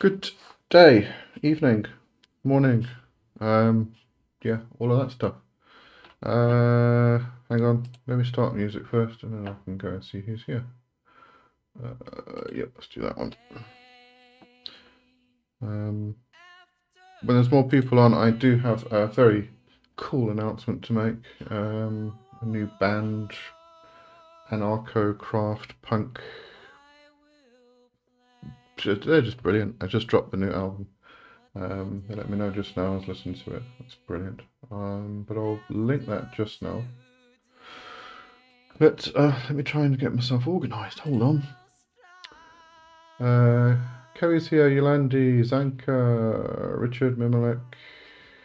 Good day, evening, morning, yeah, all of that stuff. Hang on, let me start music first and then I can go and see who's here. Yep, let's do that one. When there's more people on, I do have a very cool announcement to make. A new band, Anarcho Punk. They're just brilliant. I just dropped the new album. They let me know just now. I was listening to it. It's brilliant. But I'll link that just now. But let me try and get myself organised. Hold on. Kerry's here. Yolandi, Zanka, Richard, Mimilek.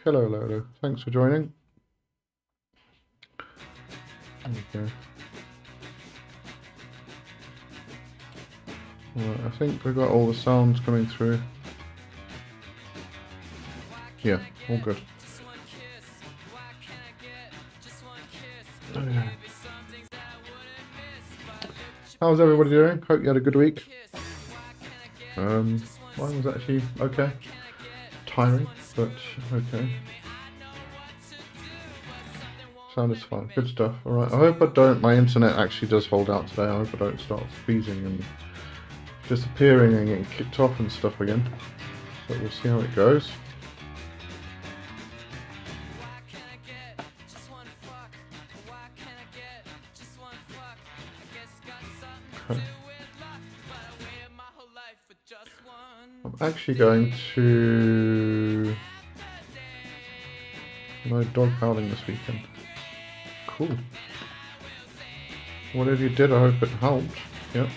Hello, hello. Thanks for joining. Okay. Right, I think we've got all the sounds coming through. Yeah, all good. Okay. How's everybody doing? Hope you had a good week. Mine was actually okay. Tiring, but okay. Sound is fine. Good stuff. Alright, I hope I don't. My internet actually does hold out today. I hope I don't start freezing and disappearing and getting kicked off and stuff again. But we'll see how it goes. Okay. I'm actually going to no dog howling this weekend. Cool. Whatever you did, I hope it helped. Yep.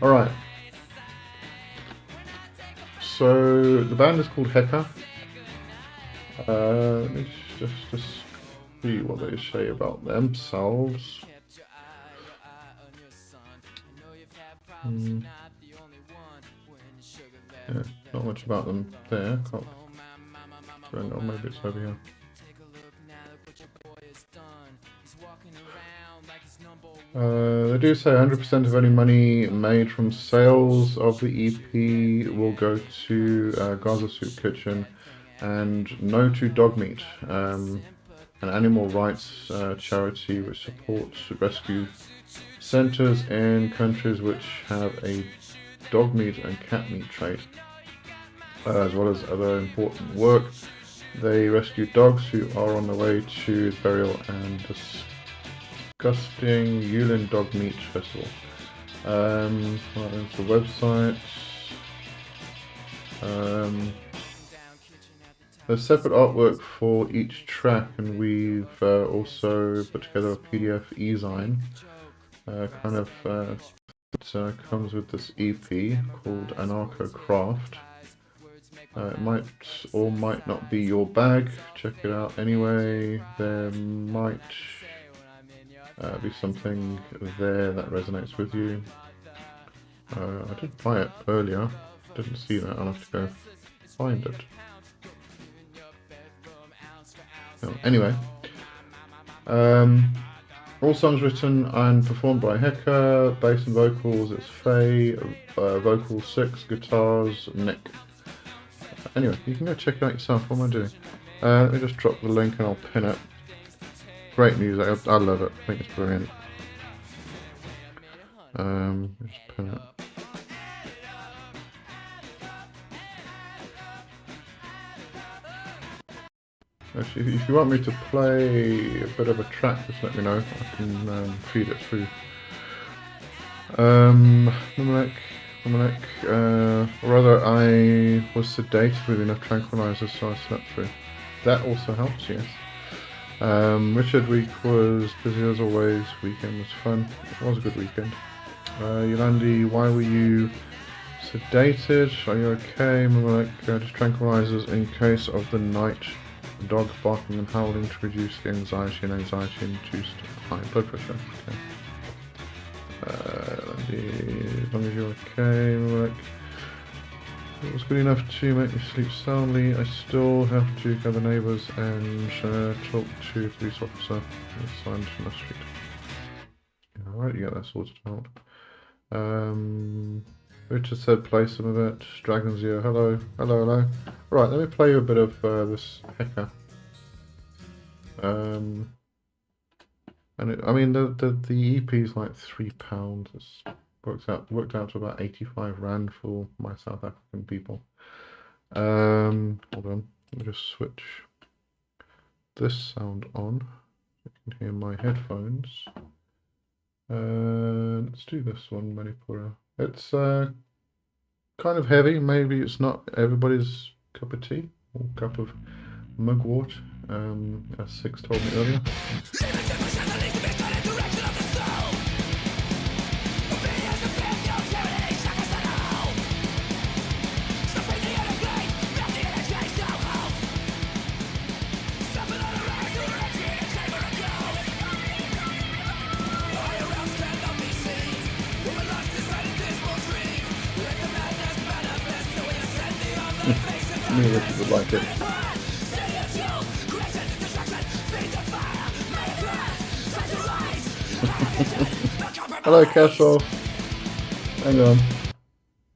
Alright. So the band is called Heka. Let me just see what they say about themselves. Yeah, not much about them there. Can't. Or maybe it's over here. They do say 100% of any money made from sales of the EP will go to Gaza Soup Kitchen, and No to Dog Meat, an animal rights charity which supports rescue centres in countries which have a dog meat and cat meat trade, as well as other important work. They rescue dogs who are on the way to burial and disgusting Yulin Dog Meat Festival. Right, there's the website. There's separate artwork for each track, and we've also put together a PDF e-zine. It comes with this EP called Anarcho Craft. It might or might not be your bag. Check it out anyway. There might be something there that resonates with you. I did buy it earlier. Didn't see that. I'll have to go find it. Anyway. All songs written and performed by Heka. Bass and vocals, it's Faye. Vocals 6, guitars, Nick. Anyway, you can go check it out yourself. What am I doing? Let me just drop the link and I'll pin it. Great music. I love it. I think it's brilliant. Just pin it. Actually, if you want me to play a bit of a track, just let me know. I can feed it through. Or rather, I was sedated with enough tranquilizers, so I slept through. That also helps, yes. Richard week was busy as always. Weekend was fun. It was a good weekend. Yolandi, why were you sedated? Are you okay? Just tranquilizers in case of the night. Dog barking and howling to reduce the anxiety and induced high blood pressure. Okay. As long as you're okay, it was good enough to make me sleep soundly. I still have to gather neighbours and talk to a police officer assigned from the street. Alright, you get that sorted out. Richard said play some of it. Dragon's Ear, hello, hello, hello. Right, let me play you a bit of this Heka. And I mean the EP is like £3. It's worked out to about 85 rand for my South African people. Hold on, let me just switch this sound on. You can hear my headphones. Let's do this one, Manipura. It's kind of heavy. Maybe it's not everybody's cup of tea or cup of mugwort, as Six told me earlier. Me and Richard would like it. Hello, Castle. Hang on.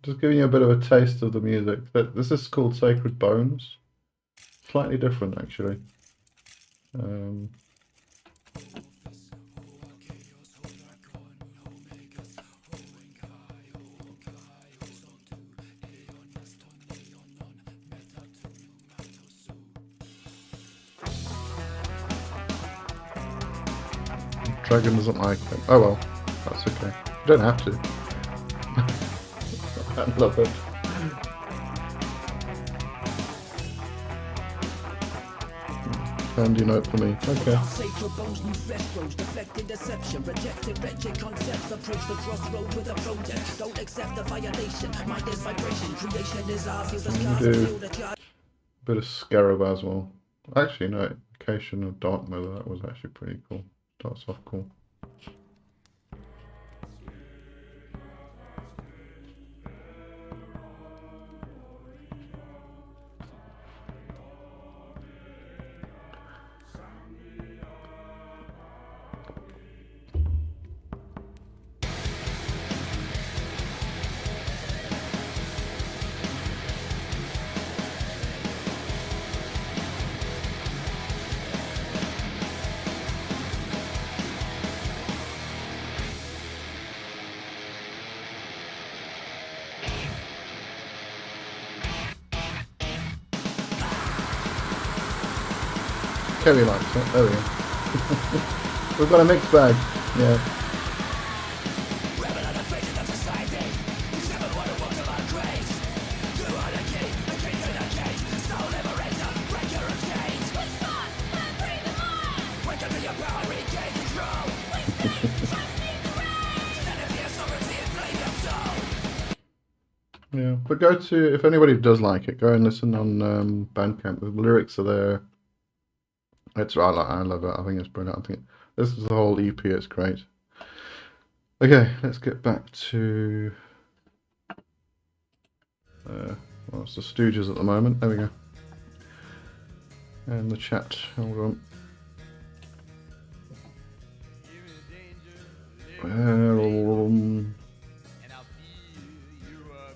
Just giving you a bit of a taste of the music. This is called Sacred Bones. Slightly different, actually. Dragon doesn't like it. Oh well, that's okay. You don't have to. I love it. Handy note for me. Okay. Do a bit of Scarab as well. Actually, no, Invocation of Dark Mother, that was actually pretty cool. Starts off cool. Kelly likes it. There we go. We've got a mixed bag. Yeah. Yeah, but go to, if anybody does like it, go and listen on Bandcamp. The lyrics are there. I love it. I think it's brilliant. I think this is the whole EP. It's great. Okay, let's get back to well, it's the Stooges at the moment. There we go. And the chat. Hold on.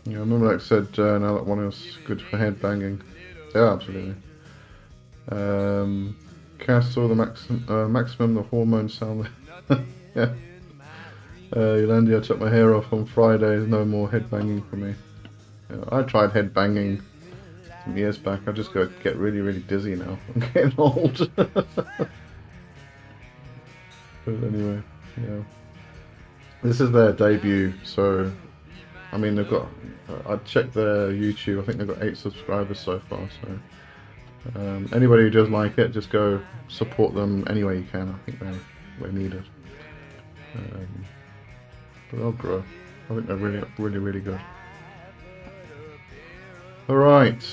Yeah, I remember like said now that one is good for head banging. Yeah, absolutely. Castle, the maximum, the hormone sound. Yeah. Yolandi, I took my hair off on Friday. No more head banging for me. Yeah, I tried head banging some years back. I just get really, really dizzy now. I'm getting old. But anyway, yeah. This is their debut, so I mean they've got. I checked their YouTube. I think they've got 8 subscribers so far. So. Anybody who does like it, just go support them any way you can. I think they need it. But they'll grow. I think they're really, really, really good. Alright.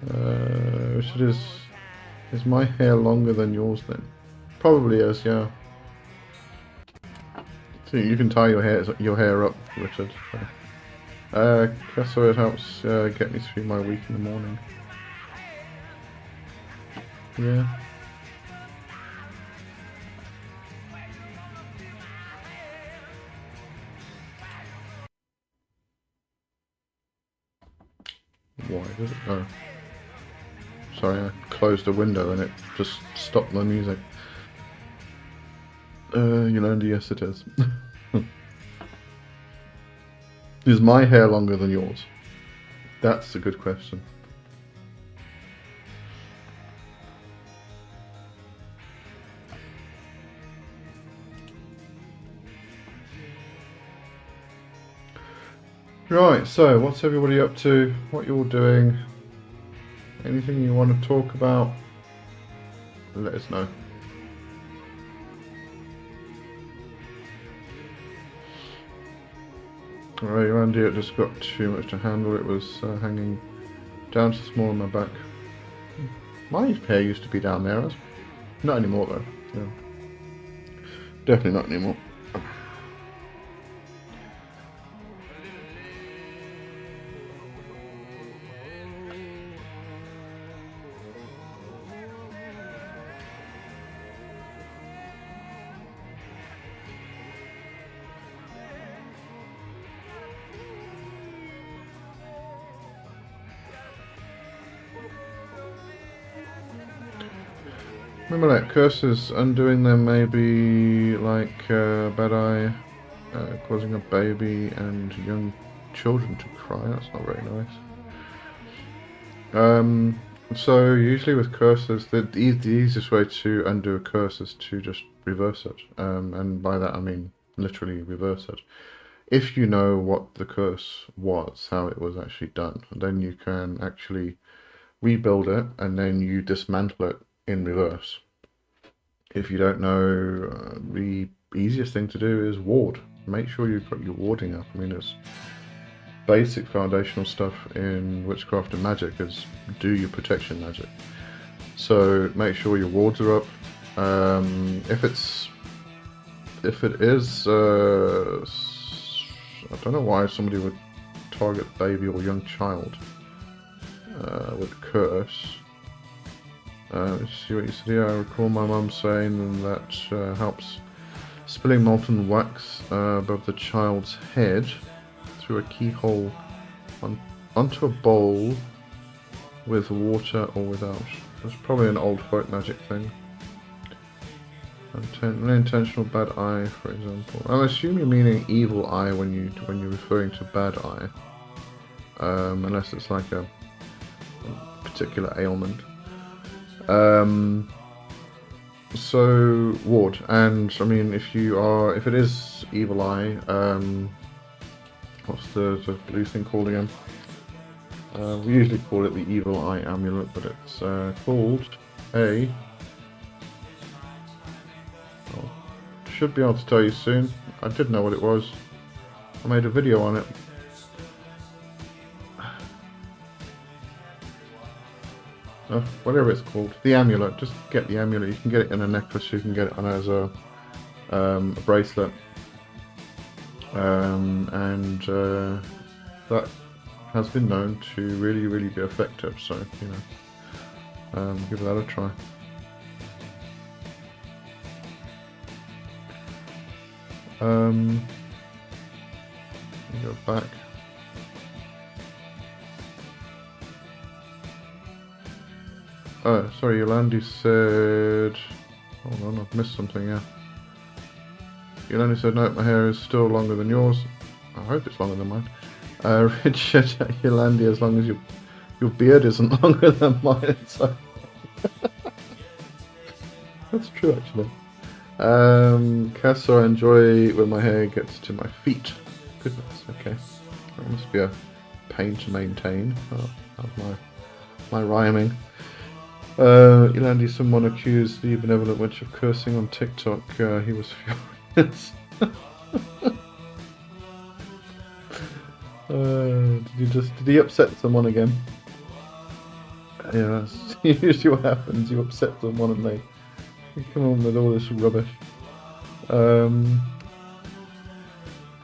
Richard, is my hair longer than yours then? Probably is, yeah. So you can tie your hair up, Richard. So. So it helps get me through my week in the morning. Yeah. Why did it? Oh. Sorry, I closed a window and it just stopped my music. Yolanda, yes it is. Is my hair longer than yours? That's a good question. Right, so what's everybody up to? What you're all doing? Anything you want to talk about? Let us know. Alright, Randy, it just got too much to handle. It was hanging down to small on my back. My hair used to be down there. Not anymore though. Yeah. Definitely not anymore. Remember that curses, undoing them may be like bad eye, causing a baby and young children to cry. That's not very nice. So usually with curses, the easiest way to undo a curse is to just reverse it. And by that I mean literally reverse it. If you know what the curse was, how it was actually done, then you can actually rebuild it and then you dismantle it in reverse. If you don't know, the easiest thing to do is ward. Make sure you've got your warding up. I mean, it's basic foundational stuff in witchcraft and magic is do your protection magic. So make sure your wards are up. If it is, I don't know why somebody would target baby or young child with curse. Let's see what you said here. I recall my mum saying that helps spilling molten wax above the child's head through a keyhole onto a bowl with water or without. That's probably an old folk magic thing. Unintentional bad eye, for example. I'm assuming you're meaning evil eye when you're referring to bad eye, unless it's like a particular ailment. So ward, and I mean if it is evil eye, what's the blue thing called again? We usually call it the evil eye amulet, but it's called a... Oh, should be able to tell you soon. I did know what it was. I made a video on it. Whatever it's called, the amulet. Just get the amulet. You can get it in a necklace. You can get it on as a bracelet, and that has been known to really be effective. So give that a try. Go back. Oh, sorry, Yolandi said... Hold on, I've missed something, yeah. Yolandi said, no, my hair is still longer than yours. I hope it's longer than mine. Richard, Yolandi, as long as your beard isn't longer than mine. So that's true, actually. Cass, I enjoy when my hair gets to my feet. Goodness, okay. That must be a pain to maintain. Oh, that's my rhyming. Yolandi, someone accused the benevolent witch of cursing on TikTok. He was furious. Did he upset someone again? Yeah, that's usually what happens. You upset someone and they come on with all this rubbish.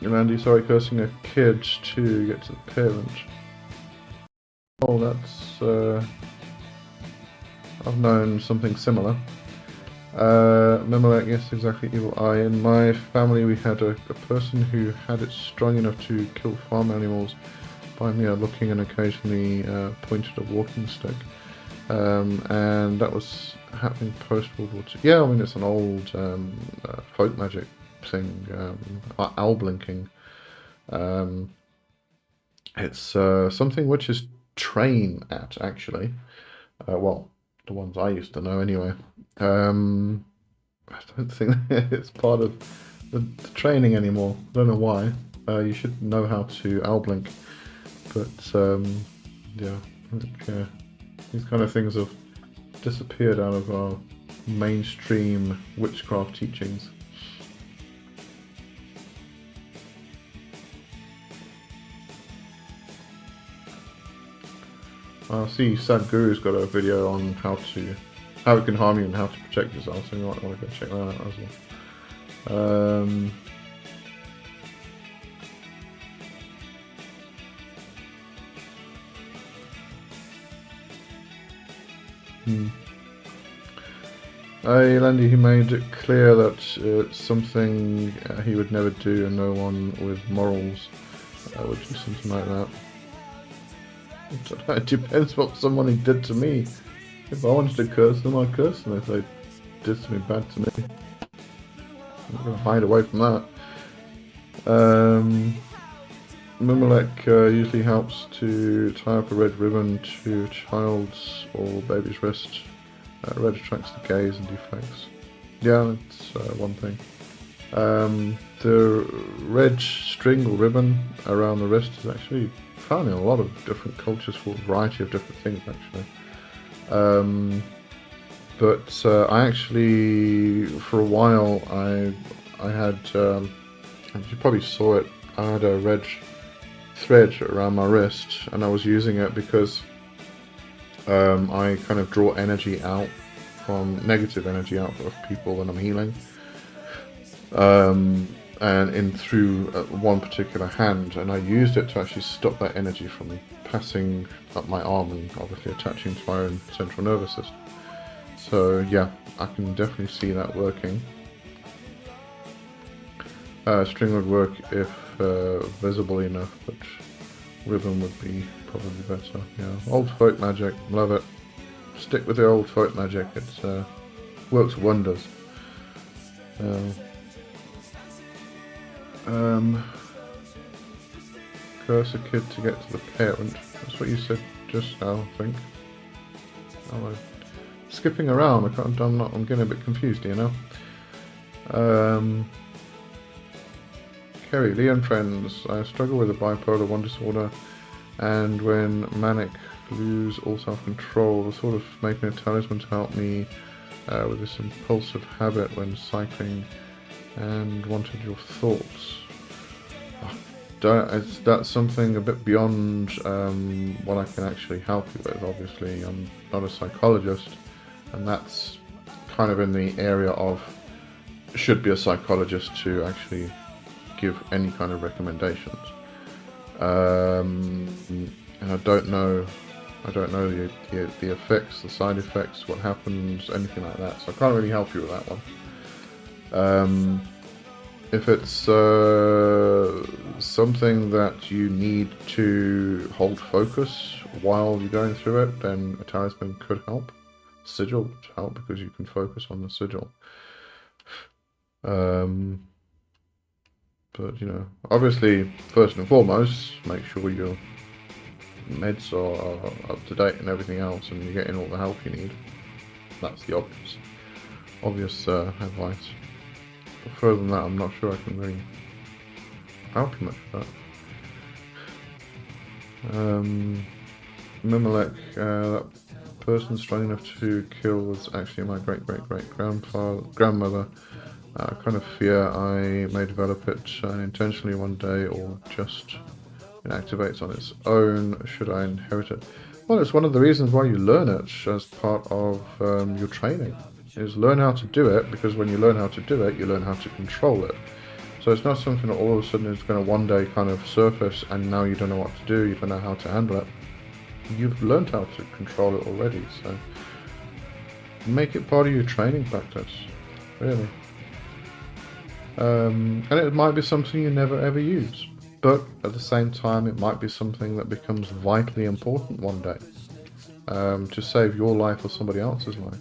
Yolandi, sorry, cursing a kid to get to the parent. Oh, that's... I've known something similar. Memelek, yes, exactly, evil eye. In my family we had a person who had it strong enough to kill farm animals by mere looking and occasionally pointed a walking stick. And that was happening post World War II. Yeah, I mean, it's an old folk magic thing, owl blinking. It's something which is train at, actually. Well, the ones I used to know anyway. I don't think it's part of the training anymore. I don't know why. You should know how to owl blink. But, yeah, I think these kind of things have disappeared out of our mainstream witchcraft teachings. I see Sadhguru's got a video on how it can harm you and how to protect yourself, so you might want to go check that out as well. Landy, he made it clear that it's something he would never do, and no one with morals would do something like that. It depends what somebody did to me. If I wanted to curse them, I'd curse them. If they did something bad to me, I'm not going to hide away from that. Mimilek usually helps to tie up a red ribbon to a child's or baby's wrist. Red attracts the gaze and deflects. Yeah, that's one thing. The red string or ribbon around the wrist is actually found in a lot of different cultures for a variety of different things, actually. But I actually, for a while, I had, and you probably saw it, I had a red thread around my wrist, and I was using it because I kind of draw energy out negative energy out of people when I'm healing. And in through one particular hand, and I used it to actually stop that energy from passing up my arm and obviously attaching to my own central nervous system. So yeah, I can definitely see that working. String would work if visible enough, but ribbon would be probably better. Yeah, old folk magic, love it. Stick with the old folk magic. It works wonders. Curse a kid to get to the parent. That's what you said just now, I think. I'm skipping around. I'm getting a bit confused, you know. Kerry, Lee and friends. I struggle with a bipolar 1 disorder, and when manic, lose all self-control. Sort of making a talisman to help me with this impulsive habit when cycling, and wanted your thoughts. That's something a bit beyond what I can actually help you with. Obviously, I'm not a psychologist, and that's kind of in the area of should be a psychologist to actually give any kind of recommendations. And I don't know the effects, the side effects, what happens, anything like that. So I can't really help you with that one. If it's something that you need to hold focus while you're going through it, then a talisman could help. Sigil would help because you can focus on the sigil. But you know, obviously, first and foremost, make sure your meds are up to date and everything else, and you're getting all the help you need. That's the obvious advice. But further than that, I'm not sure I can really help you much with that. Mimilek, that person strong enough to kill was actually my great-great-great-grandmother. I kind of fear I may develop it unintentionally one day, or just it activates on its own. Should I inherit it? Well, it's one of the reasons why you learn it as part of your training. Is learn how to do it, because when you learn how to do it, you learn how to control it. So it's not something that all of a sudden is going to one day kind of surface and now you don't know what to do, you don't know how to handle it. You've learned how to control it already, so make it part of your training practice, really. And it might be something you never ever use, but at the same time, it might be something that becomes vitally important one day, to save your life or somebody else's life.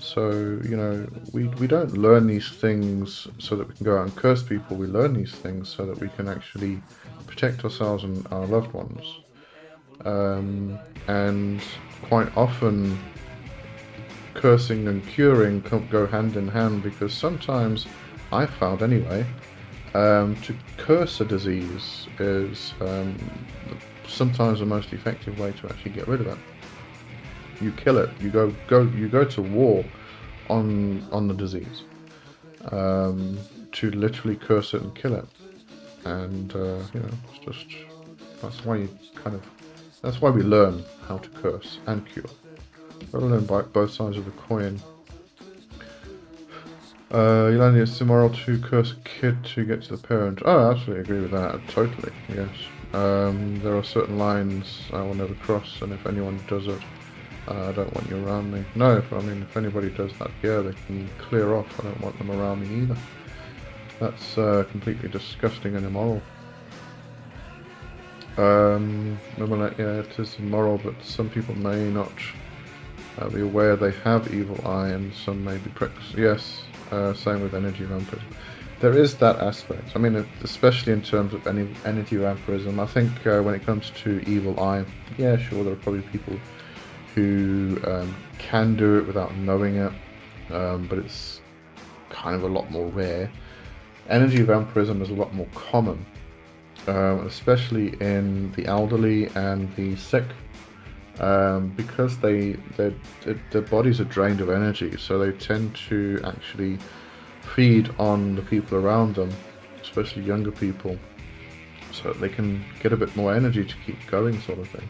So, you know, we don't learn these things so that we can go out and curse people. We learn these things so that we can actually protect ourselves and our loved ones. And quite often, cursing and curing can't go hand in hand, because sometimes, I've found anyway, to curse a disease is sometimes the most effective way to actually get rid of it. You kill it. You go to war on the disease, to literally curse it and kill it. And you know, it's just that's why we learn how to curse and cure. Got to learn both sides of the coin. Yolandi, it's immoral to curse a kid to get to the parent. Oh, I absolutely agree with that. Totally, yes. There are certain lines I will never cross, and if anyone does it, I don't want you around me. No, I mean, if anybody does that here, they can clear off. I don't want them around me either. That's completely disgusting and immoral. Yeah, it is immoral, but some people may not be aware they have evil eye, and some may be pricks. Yes, same with energy vampirism. There is that aspect. I mean, especially in terms of energy vampirism. I think when it comes to evil eye, yeah, sure, there are probably people who can do it without knowing it, but it's kind of a lot more rare. Energy vampirism is a lot more common, especially in the elderly and the sick, because their bodies are drained of energy, so they tend to actually feed on the people around them, especially younger people, so they can get a bit more energy to keep going, sort of thing.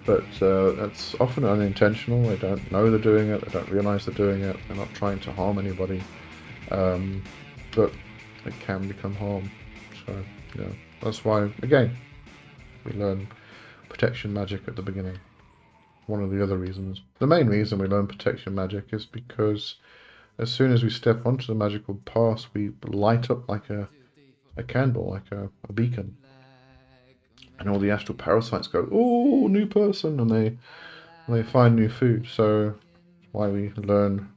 But that's often unintentional. They don't know they're doing it, they don't realize they're doing it, they're not trying to harm anybody, but it can become harm. So yeah, that's why, again, we learn protection magic at the beginning. One of the other reasons. The main reason we learn protection magic is because as soon as we step onto the magical path, we light up like a candle, like a beacon. And all the astral parasites go, oh, new person, and they find new food. So why we learn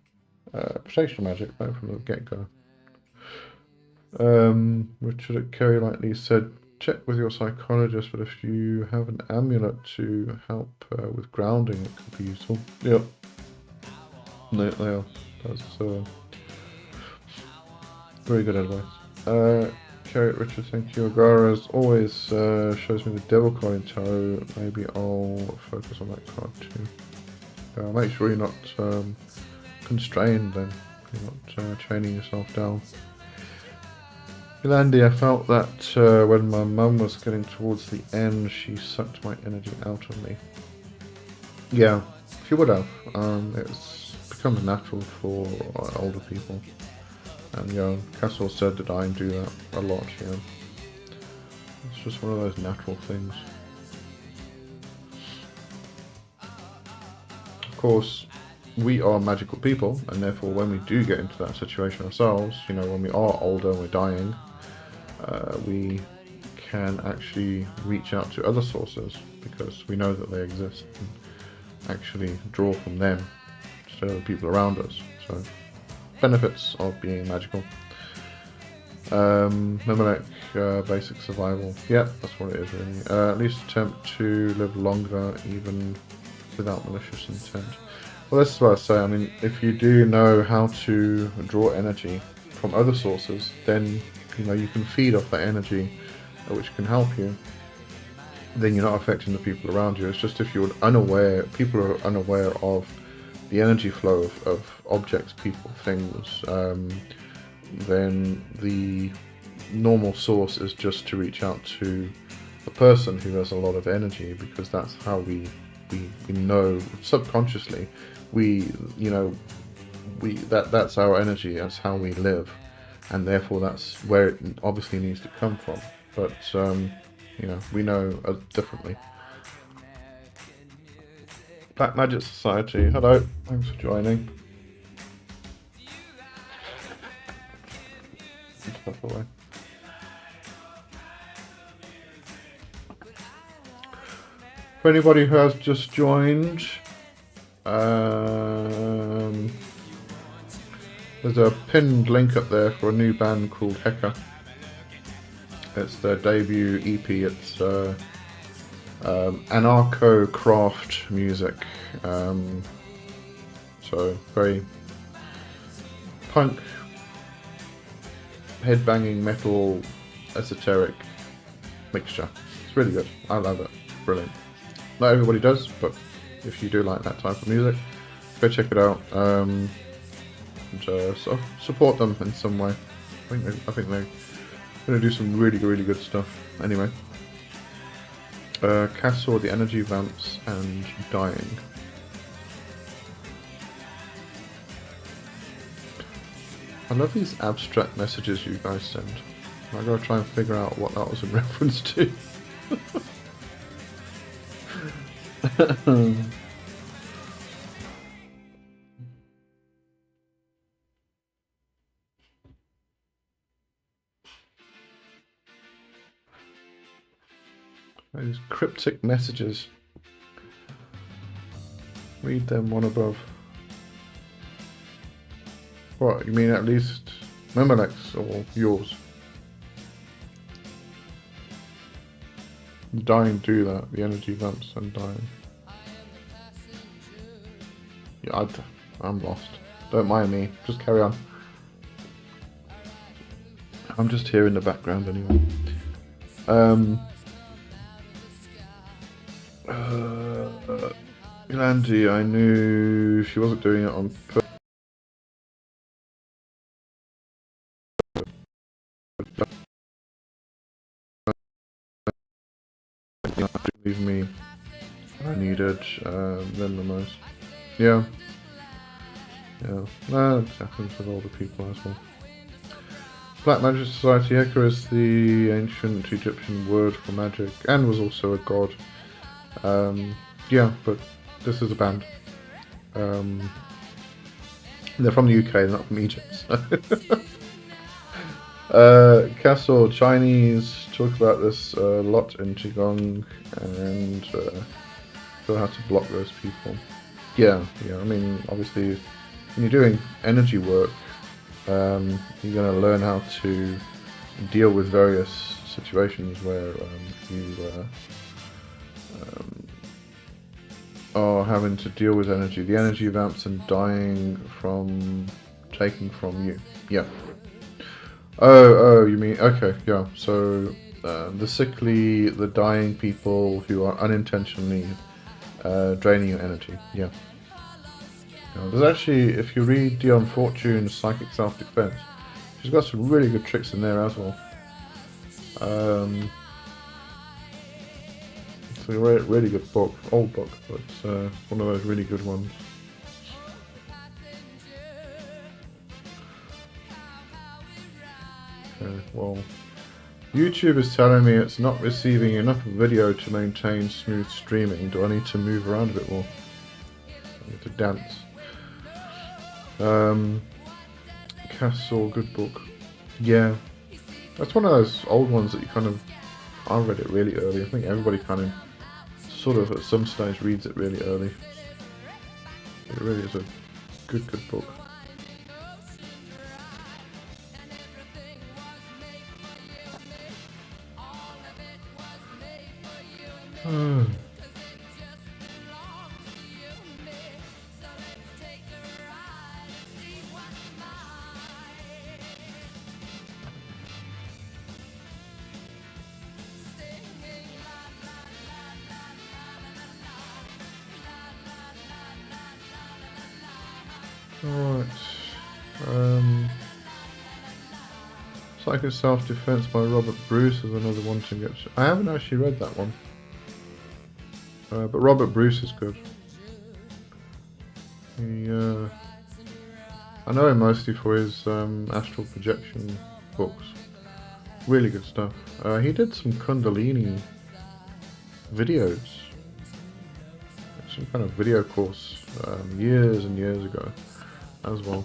protection magic right from the get-go. Richard at Kerry Lightly said, check with your psychologist, but if you have an amulet to help with grounding, it could be useful. Yep. They are. That's very good advice. Kerry Richard, thank you. Agara, as always, shows me the devil card in tarot. Maybe I'll focus on that card too. Make sure you're not constrained then. You're not chaining yourself down. Yolandi, I felt that when my mum was getting towards the end, she sucked my energy out of me. Yeah, she would have. It becomes natural for older people. And yeah, Castle said that I do that a lot, yeah. It's just one of those natural things. Of course, we are magical people, and therefore when we do get into that situation ourselves, you know, when we are older and we're dying, we can actually reach out to other sources because we know that they exist and actually draw from them instead of the people around us. So, benefits of being magical. Memelech, basic survival. Yeah, that's what it is really. At least attempt to live longer even without malicious intent. Well, this is what I say. I mean, if you do know how to draw energy from other sources, then you know you can feed off that energy, which can help you. Then you're not affecting the people around you. It's just if you're unaware, people are unaware of the energy flow of objects, people, things, then the normal source is just to reach out to a person who has a lot of energy, because that's how we know subconsciously that's our energy, that's how we live, and therefore that's where it obviously needs to come from. But you know, we know differently. Black Magic Society, hello, thanks for joining. Stuff away. For anybody who has just joined, there's a pinned link up there for a new band called Heka. It's their debut EP. It's Anarcho craft music. So very punk, headbanging metal, esoteric mixture. It's really good. I love it. Brilliant. Not everybody does, but if you do like that type of music, go check it out. And so support them in some way. I think they're going to do some really good stuff. Anyway, Castle, the Energy Vamps, and Dying. I love these abstract messages you guys send. I gotta try and figure out what that was in reference to. These cryptic messages. Read them one above. What, you mean at least Memelek's or yours? Dying do that, the energy vamps and dying. Yeah, I'm lost. Don't mind me, just carry on. I'm just here in the background anyway. Landy, I knew she wasn't doing it on purpose. Leave me. I needed them the most. Yeah. Yeah. That happens with older people as well. Black Magic Society. Heka is the ancient Egyptian word for magic and was also a god. Yeah, but this is a band. They're from the UK, they're not from Egypt. So. Castle, Chinese, talk about this a lot in Qigong and know how to block those people. Yeah, I mean, obviously, when you're doing energy work, you're going to learn how to deal with various situations where you are having to deal with energy. The energy vamps and dying from taking from you. Yeah. Oh, you mean, okay, yeah. So the sickly, the dying people who are unintentionally draining your energy. Yeah. There's actually, if you read Dion Fortune's Psychic Self-Defense, she's got some really good tricks in there as well. It's a really good book, old book, but one of those really good ones. Okay, well, YouTube is telling me it's not receiving enough video to maintain smooth streaming. Do I need to move around a bit more? I need to dance. Castle, good book. Yeah, that's one of those old ones that you kind of, I read it really early. I think everybody kind of, sort of at some stage reads it really early. It really is a good book. Alright, Psychic Self-Defense by Robert Bruce is another one to get. I haven't actually read that one, but Robert Bruce is good. I know him mostly for his astral projection books. Really good stuff. He did some Kundalini videos, some kind of video course years and years ago as well.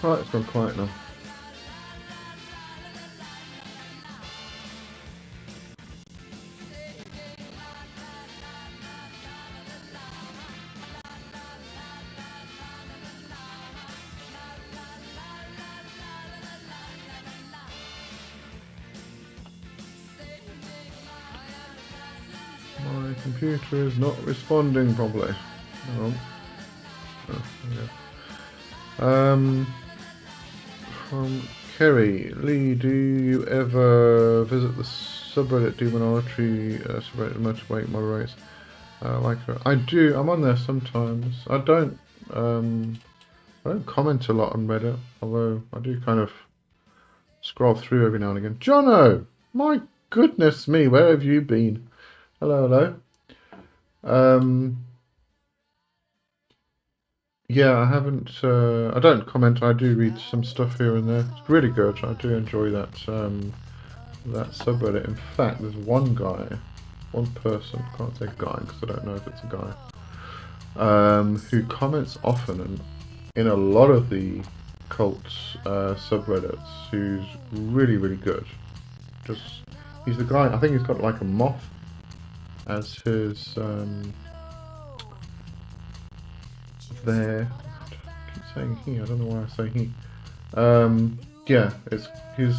Right, it's gone quiet now. My computer is not responding properly. Oh, yeah. From Kerry Lee, do you ever visit the subreddit Demonology subreddit motivate moderates? Like I do. I'm on there sometimes. I don't comment a lot on Reddit, although I do kind of scroll through every now and again. Jono, my goodness me, where have you been? Hello, hello. Yeah, I haven't. I don't comment. I do read some stuff here and there. It's really good. I do enjoy that that subreddit. In fact, there's one guy, one person. Can't say guy because I don't know if it's a guy. Who comments often and in a lot of the cult subreddits. Who's really, really good. Just he's the guy. I think he's got like a moth as his. There, I keep saying he. I don't know why I say he. Yeah, it's his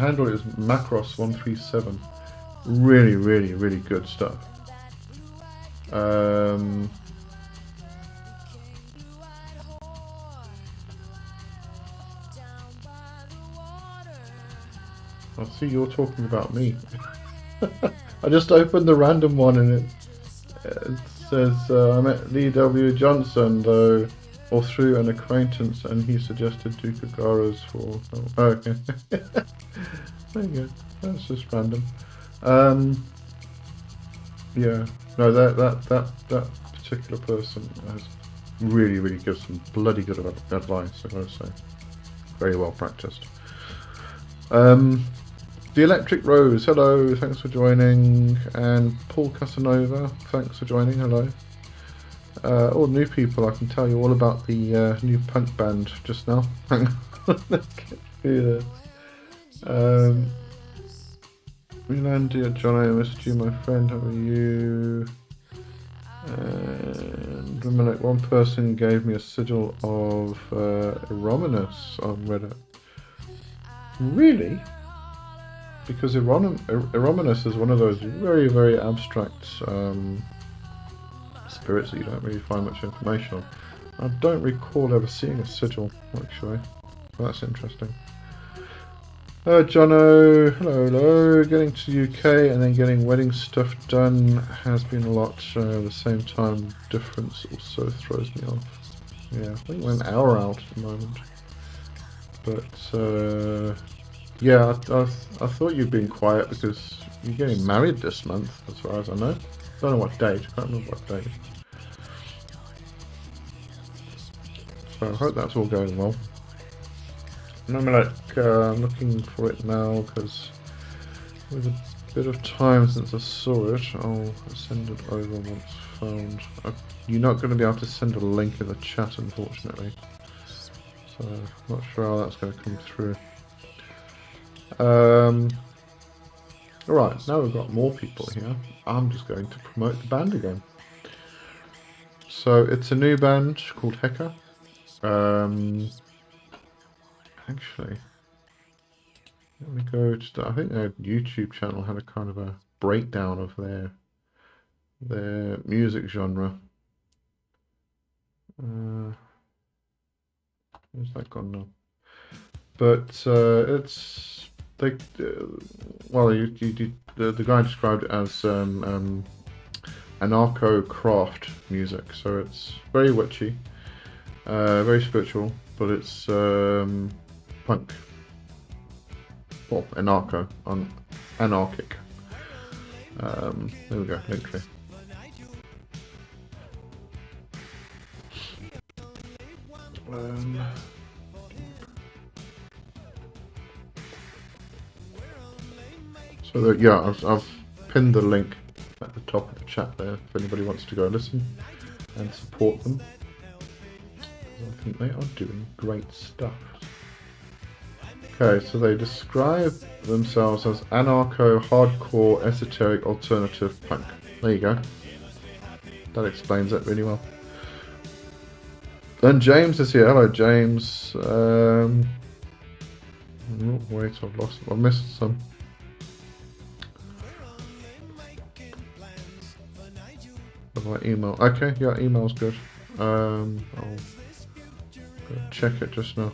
handle is Macross137. Really, really, really good stuff. I see you're talking about me. I just opened the random one and it says I met Lee W. Johnson though, or through an acquaintance, and he suggested Dukagaras for. Oh, okay. There you go. That's just random. Yeah. No, that particular person has really gives some bloody good advice. I gotta say, very well practiced. The Electric Rose, hello, thanks for joining, and Paul Casanova, thanks for joining, hello. All new people, I can tell you all about the new punk band just now. Hang on, let's get through this. Relandia, John, I missed you, my friend, how are you? And a minute, one person gave me a sigil of Erominus on Reddit. Really? Because Erominus is one of those very abstract spirits that you don't really find much information on. I don't recall ever seeing a sigil, actually. So that's interesting. Jono, hello. Getting to UK and then getting wedding stuff done has been a lot. The same time difference also throws me off. Yeah, I think we're an hour out at the moment. But yeah, I thought you'd been quiet because you're getting married this month, as far as I know. Don't know what date. I can't remember what date. So I hope that's all going well. And I'm looking for it now because with a bit of time since I saw it, I'll send it over once found. You're not going to be able to send a link in the chat, unfortunately. So I'm not sure how that's going to come through. Alright, now we've got more people here. I'm just going to promote the band again. So it's a new band called Heka. Actually, let me go to I think their YouTube channel had a kind of a breakdown of their music genre. Where's that gone now? But it's well, the guy described it as anarcho craft music. So it's very witchy, very spiritual, but it's punk. Well, anarcho, anarchic. There we go, literally. So that, yeah, I've pinned the link at the top of the chat there if anybody wants to go listen and support them. I think they are doing great stuff. Okay, so they describe themselves as anarcho, hardcore, esoteric, alternative punk. There you go. That explains it really well. And James is here. Hello, James. Oh, wait, I've missed some. My email. Okay, yeah, email's good. I'll go check it just now.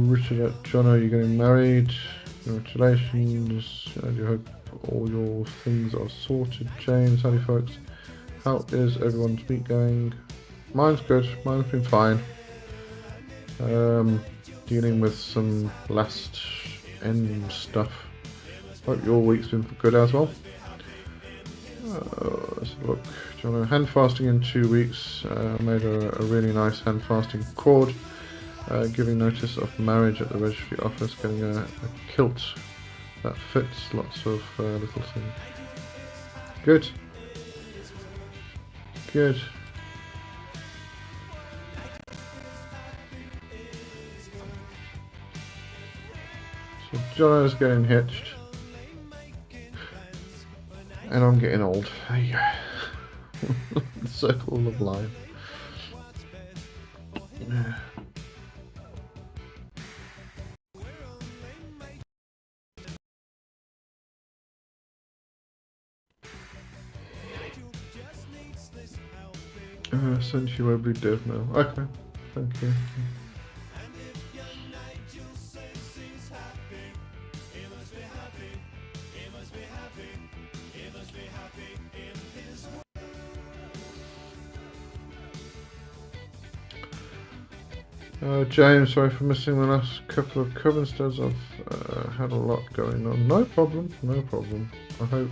Richard, John, are you getting married? Congratulations. I do hope all your things are sorted. James, howdy folks. How is everyone's week going? Mine's good. Mine's been fine. Dealing with some last end stuff. Hope your week's been good as well. Let's have a look. John, hand fasting in 2 weeks. Made a really nice hand fasting cord. Giving notice of marriage at the registry office. Getting a kilt that fits. Lots of little things. Good. Good. So Jono's getting hitched. And I'm getting old. There you go. The circle of life. Yeah. Sent you every dev mail. Okay, thank you. James, sorry for missing the last couple of Covensteads. I've had a lot going on. No problem, no problem. I hope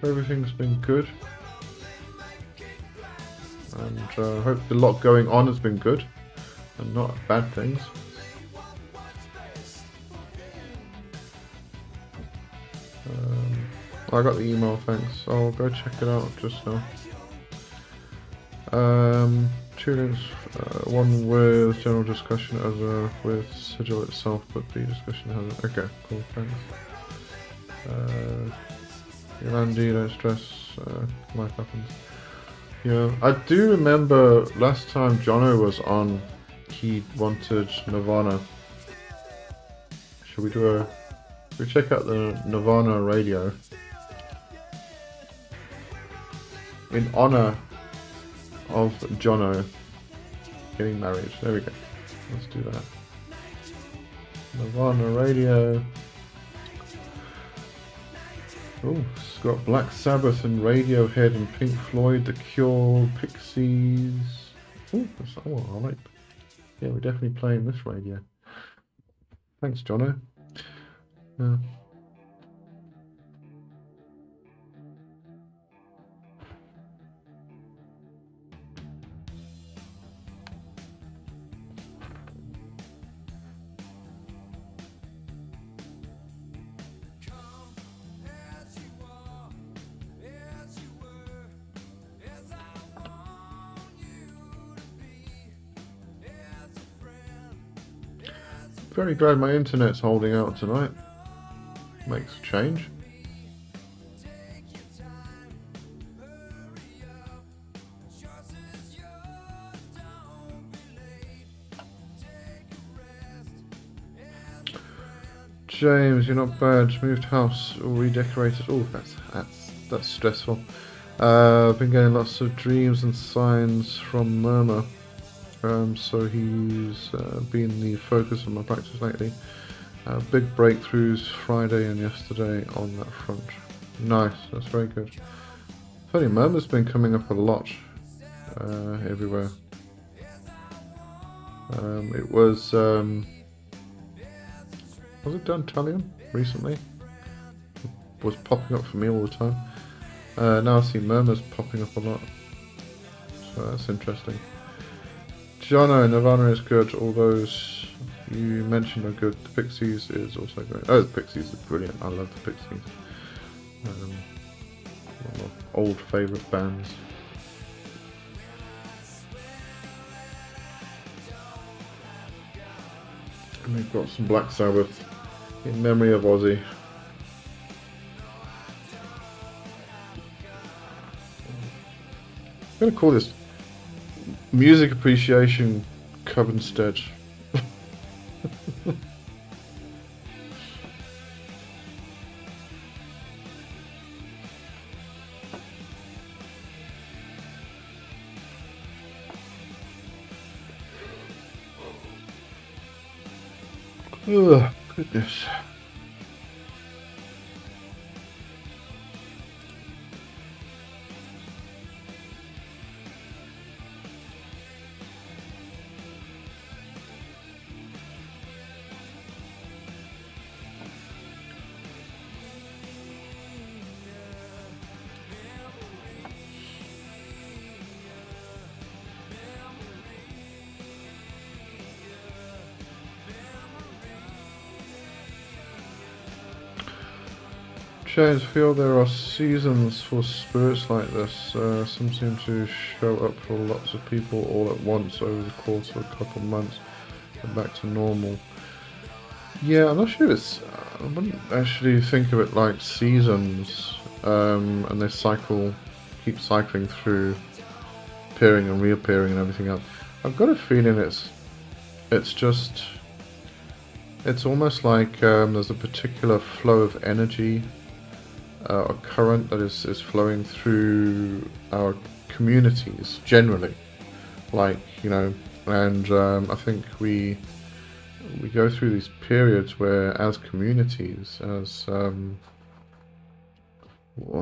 everything's been good. And I hope the lot going on has been good and not bad things. I got the email, thanks. I'll go check it out just now. 2 links, one with general discussion, other with Sigil itself, but the discussion hasn't. Okay, cool, thanks. Andy, don't stress, life happens. Yeah, I do remember last time Jono was on, he wanted Nirvana. Should we check out the Nirvana radio? In honor of Jono getting married. There we go. Let's do that. Nirvana radio. Oh, it's got Black Sabbath and Radiohead and Pink Floyd, The Cure, Pixies. Oh, I like. Yeah, we're definitely playing this radio. Thanks, Jono. Yeah. Very glad my internet's holding out tonight. Makes a change. James, you're not bad. Moved house, all redecorated. Oh, that's stressful. I've been getting lots of dreams and signs from Murmur. So he's been the focus of my practice lately. Big breakthroughs Friday and yesterday on that front. Nice, that's very good. Funny, Murmur's been coming up a lot everywhere. It was it Dantalion recently? It was popping up for me all the time. Now I see Murmur's popping up a lot. So that's interesting. Jono, Nirvana is good. All those you mentioned are good. The Pixies is also great. Oh, the Pixies is brilliant. I love the Pixies. One of my old favourite bands. And we've got some Black Sabbath in memory of Ozzy. I'm going to call this Music Appreciation Covenstead. Oh, goodness. I feel there are seasons for spirits like this. Some seem to show up for lots of people all at once over the course of a couple of months and back to normal. Yeah, I'm not sure it's... I wouldn't actually think of it like seasons, and they keep cycling through, appearing and reappearing and everything else. I've got a feeling it's just... It's almost like there's a particular flow of energy, a current that is flowing through our communities generally, like, you know, and I think we go through these periods where, as communities, and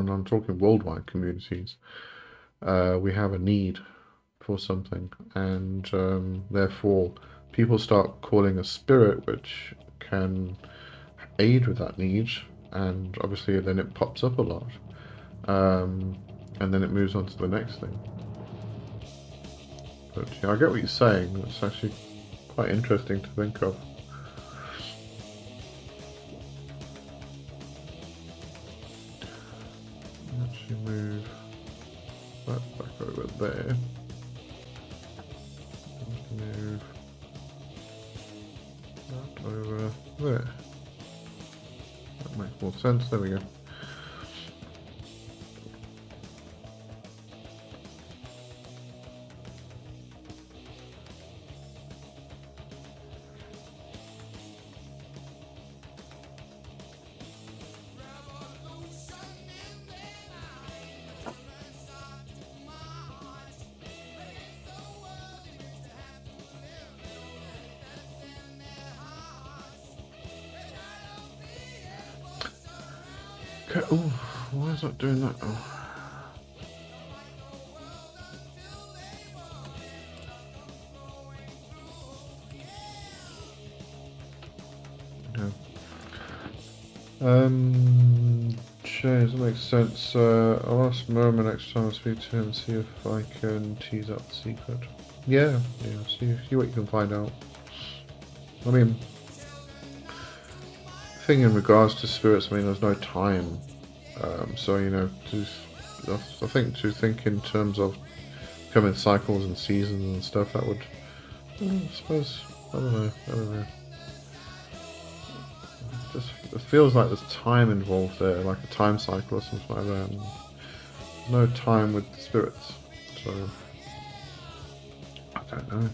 I'm talking worldwide communities, we have a need for something, and therefore people start calling a spirit which can aid with that need. And obviously then it pops up a lot, and then it moves on to the next thing. But yeah, I get what you're saying. It's actually quite interesting to think of. Actually move that back over there. Move that over there. That makes more sense. There we go. Okay. Oh, why is that doing that? Oh. James, that makes sense. I'll ask Murmur next time I speak to him, see if I can tease out the secret. Yeah, see what you can find out. I mean, thing in regards to spirits, I mean, there's no time. So, you know, I think to think in terms of coming cycles and seasons and stuff, that would, I suppose, I don't know. It feels like there's time involved there, like a time cycle or something like that. And no time with the spirits, so I don't know.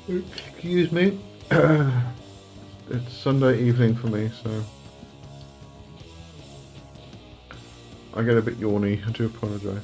Excuse me. It's Sunday evening for me, so I get a bit yawny. I do apologise.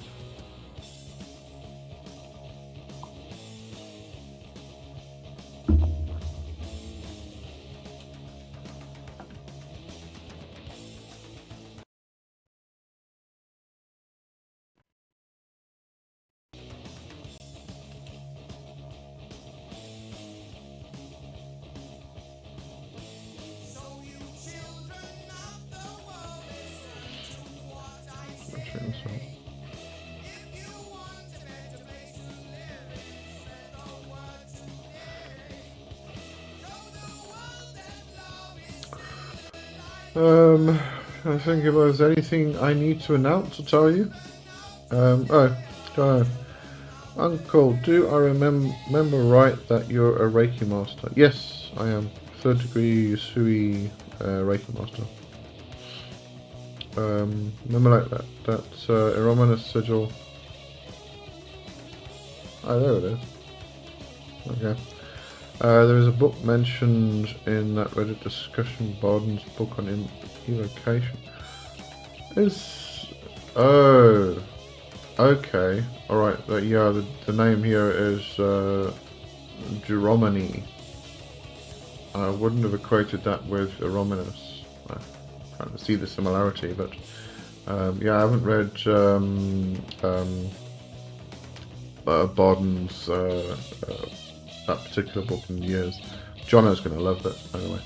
I think if there's anything I need to announce or tell you. Uncle, do I remember right that you're a Reiki master? Yes, I am. 3rd degree Sui Reiki master. Remember like that Erominous sigil. Oh, there it is. Okay. There is a book mentioned in that Reddit discussion, Barden's book on evocation. Oh, okay, alright, yeah, the name here is Geromany. I wouldn't have equated that with Erominus. I kind of see the similarity, but yeah, I haven't read Barden's that particular book in years. Jono's going to love it, anyway.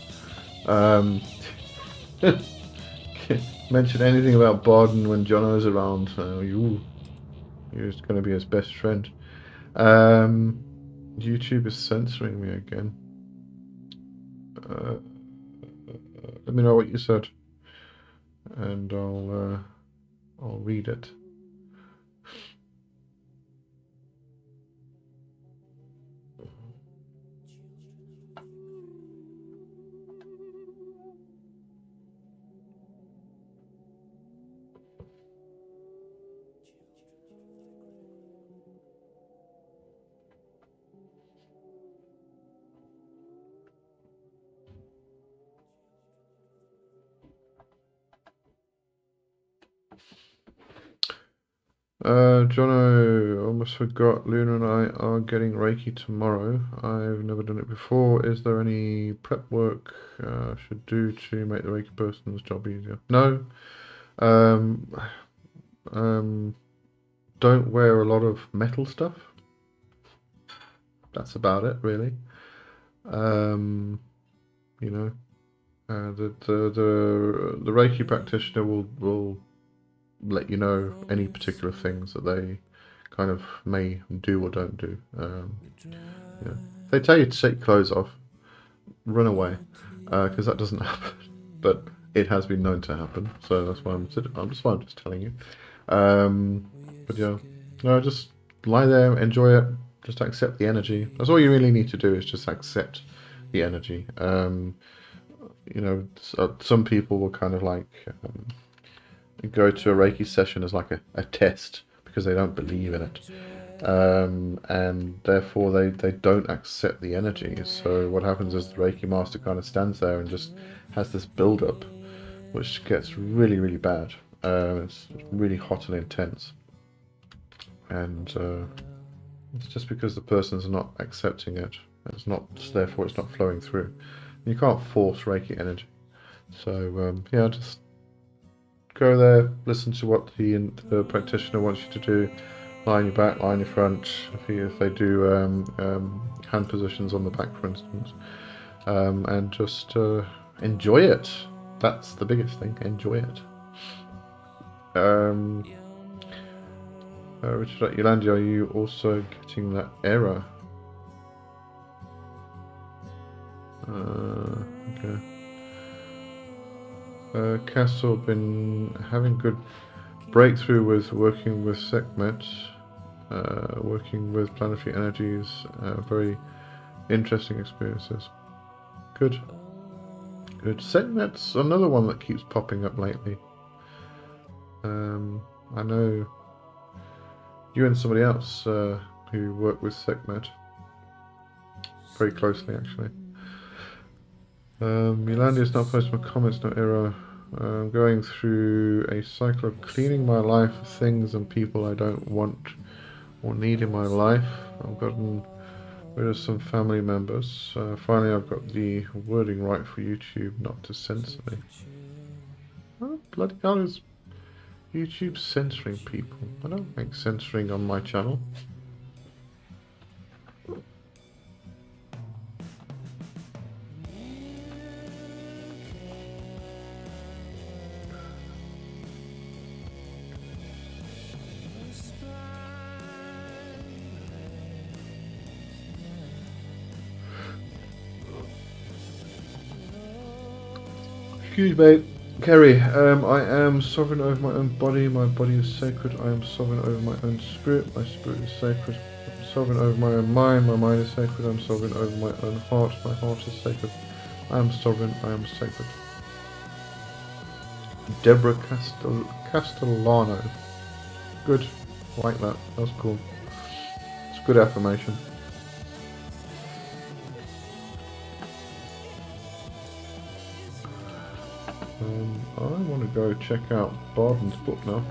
Mention anything about Barden when Jono's around. You're going to be his best friend. YouTube is censoring me again. Let me know what you said, and I'll read it. Jono, almost forgot. Luna and I are getting Reiki tomorrow. I've never done it before. Is there any prep work I should do to make the Reiki person's job easier? No. Don't wear a lot of metal stuff. That's about it, really. You know, the Reiki practitioner will let you know any particular things that they kind of may do or don't do. You know, if they tell you to take your clothes off, run away, because that doesn't happen. But it has been known to happen, so that's why I'm just telling you. But yeah, no, just lie there, enjoy it, just accept the energy. That's all you really need to do, is just accept the energy. You know, some people will kind of like go to a Reiki session as like a test because they don't believe in it. And therefore they don't accept the energy. So what happens is the Reiki master kind of stands there and just has this build-up, which gets really, really bad. It's really hot and intense. And it's just because the person's not accepting it. Therefore it's not flowing through. You can't force Reiki energy. So yeah, just go there, listen to what the practitioner wants you to do. Lie on your back, lie on your front. If they do hand positions on the back, for instance, and just enjoy it. That's the biggest thing. Enjoy it. Richard Yolandi, are you also getting that error? Okay. Castle been having good breakthrough with working with Sekhmet, working with planetary energies, very interesting experiences. Good. Sekhmet's another one that keeps popping up lately. I know you and somebody else who work with Sekhmet very closely, actually. Yolandia's not posting my comments, no error. I'm going through a cycle of cleaning my life of things and people I don't want or need in my life. I've gotten rid of some family members. Finally, I've got the wording right for YouTube not to censor me. Oh, bloody hell is YouTube censoring people? I don't make censoring on my channel. Excuse me, Kerry. I am sovereign over my own body. My body is sacred. I am sovereign over my own spirit. My spirit is sacred. I'm sovereign over my own mind. My mind is sacred. I'm sovereign over my own heart. My heart is sacred. I am sovereign. I am sacred. Deborah Castellano. Good. I like that. That's cool. It's a good affirmation. I want to go check out Barden's book now.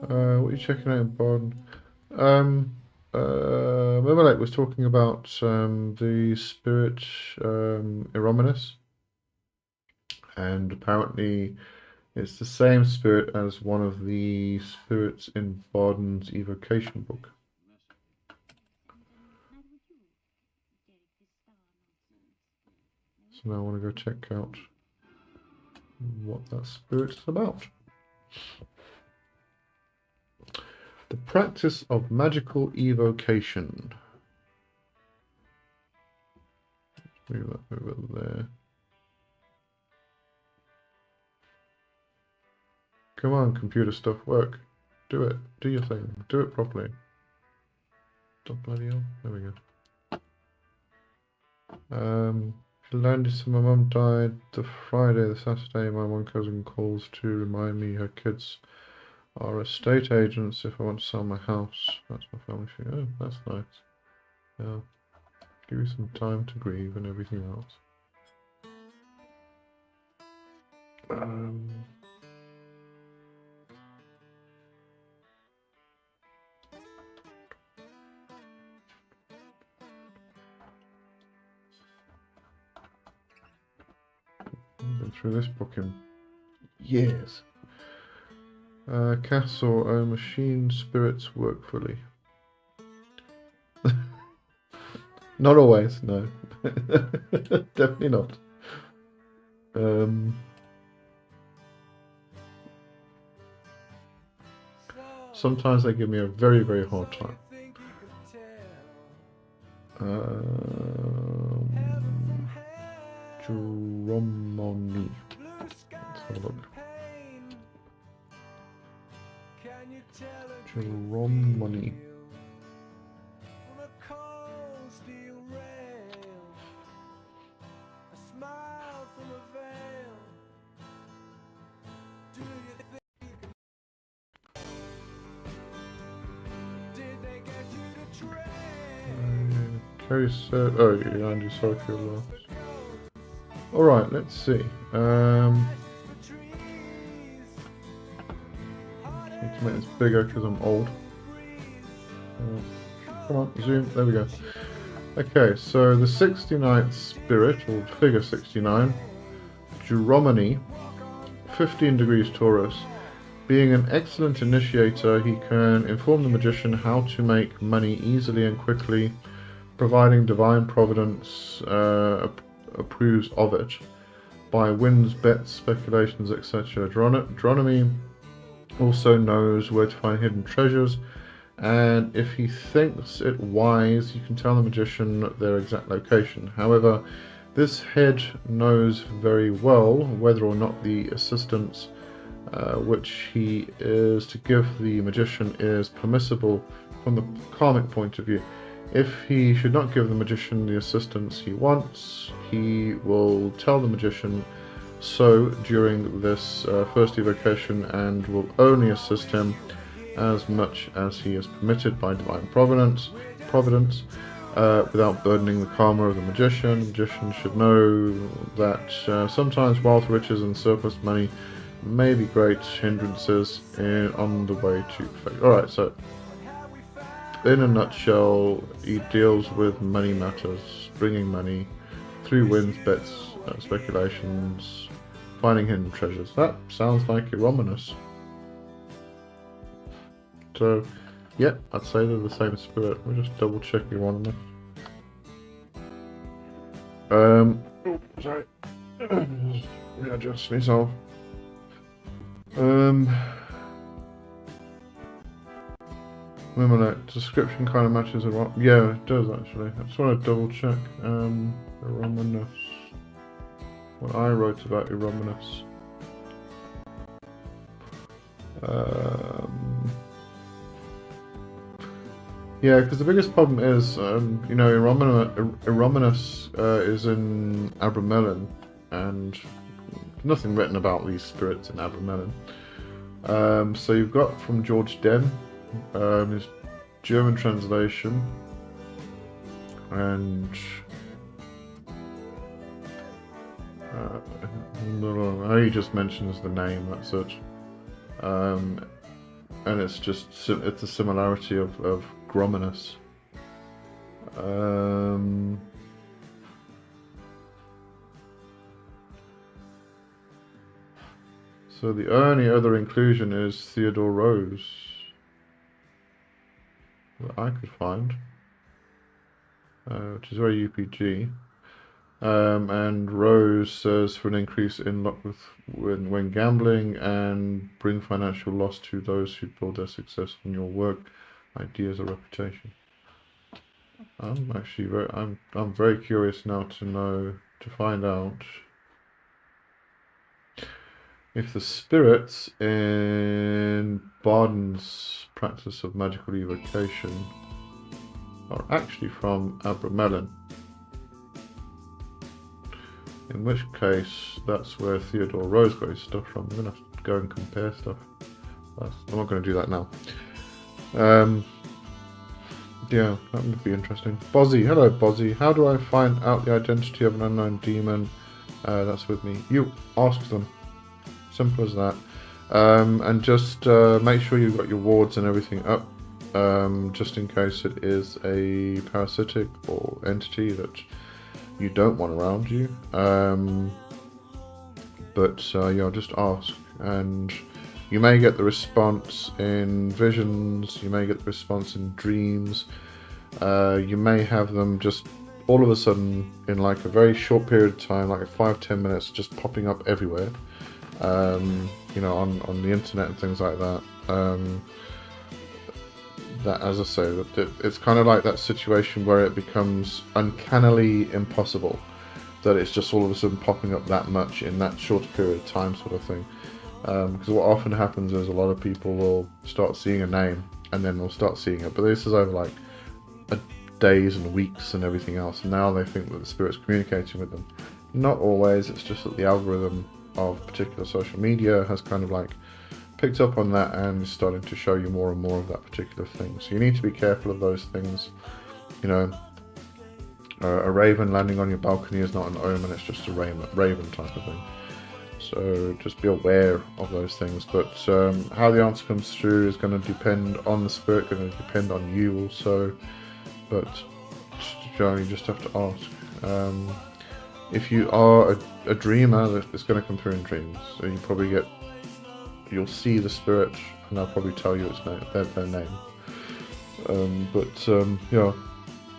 What are you checking out in Barden? Memelek was talking about the spirit Erominus, and apparently it's the same spirit as one of the spirits in Barden's evocation book. So now I want to go check out what that spirit's about. The practice of magical evocation. Move that over there. Come on, computer stuff, work. Do it. Do your thing. Do it properly. Stop bloody hell. There we go. Learned this. My mum died the Friday, the Saturday. My one cousin calls to remind me her kids are estate agents if I want to sell my house. That's my family thing. Oh, that's nice. Yeah. Give you some time to grieve and everything else. I've been through this book in years. Castle, machine spirits work fully. Not always, no. Definitely not. Sometimes they give me a very, very hard time. Dromoni. Let's have a look. Dromoni. Carrie said, oh, yeah, Andy, sorry for your loss. Alright, let's see. Need to make this bigger because I'm old. Come on, zoom, there we go. Okay, so the 69th spirit, or figure 69, Juromani, 15 degrees Taurus. Being an excellent initiator, he can inform the magician how to make money easily and quickly, providing divine providence approves of it by wins, bets, speculations, etc. Geronimi also knows where to find hidden treasures, and if he thinks it wise, you can tell the magician their exact location. However, this head knows very well whether or not the assistance which he is to give the magician is permissible from the karmic point of view. If he should not give the magician the assistance he wants, he will tell the magician so during this first evocation and will only assist him as much as he is permitted by divine providence, without burdening the karma of the magician. The magician should know that sometimes wealth, riches and surplus money may be great hindrances on the way to faith. Alright, so in a nutshell, he deals with money matters, bringing money through wins, bets, speculations, finding hidden treasures. That sounds like Erominus. So, yeah, I'd say they're the same spirit. We'll just double check Erominus. Sorry. Readjust myself. Remember that description kind of matches a lot. Yeah, it does actually. I just want to double check. Erominus. What I wrote about Erominus. Yeah, because the biggest problem is, you know, Erominus is in Abramelin, and nothing written about these spirits in Abramelin. So you've got from George Den, his German translation, and he just mentions the name, that's it. And it's just it's a similarity of Grominus. So the only other inclusion is Theodore Rose that I could find, which is very UPG. And Rose says for an increase in luck when gambling and bring financial loss to those who build their success on your work, ideas, or reputation. I'm actually I'm very curious now to find out if the spirits in Barden's practice of magical evocation are actually from Abramelin. In which case, that's where Theodore Rose got his stuff from. I'm going to have to go and compare stuff. I'm not going to do that now. Yeah, that would be interesting. Bozzy, hello Bozzy. How do I find out the identity of an unknown demon that's with me? You ask them. Simple as that. And just make sure you've got your wards and everything up, just in case it is a parasitic or entity that you don't want around you. But yeah, just ask, and you may get the response in visions, you may get the response in dreams, you may have them just all of a sudden in like a very short period of time, like 5-10 minutes, just popping up everywhere, you know, on the internet and things like that. That, as I say, it's kind of like that situation where it becomes uncannily impossible that it's just all of a sudden popping up that much in that short period of time, sort of thing. Because what often happens is a lot of people will start seeing a name and then they'll start seeing it, but this is over like days and weeks and everything else, and now they think that the spirit's communicating with them. Not always. It's just that the algorithm of particular social media has kind of like picked up on that and is starting to show you more and more of that particular thing. So you need to be careful of those things. You know, a raven landing on your balcony is not an omen, it's just a raven type of thing. So just be aware of those things. But how the answer comes through is going to depend on the spirit, going to depend on you also. But you just have to ask. If you are a dreamer, it's going to come through in dreams. So you probably you'll see the spirit, and they'll probably tell you their name. Yeah,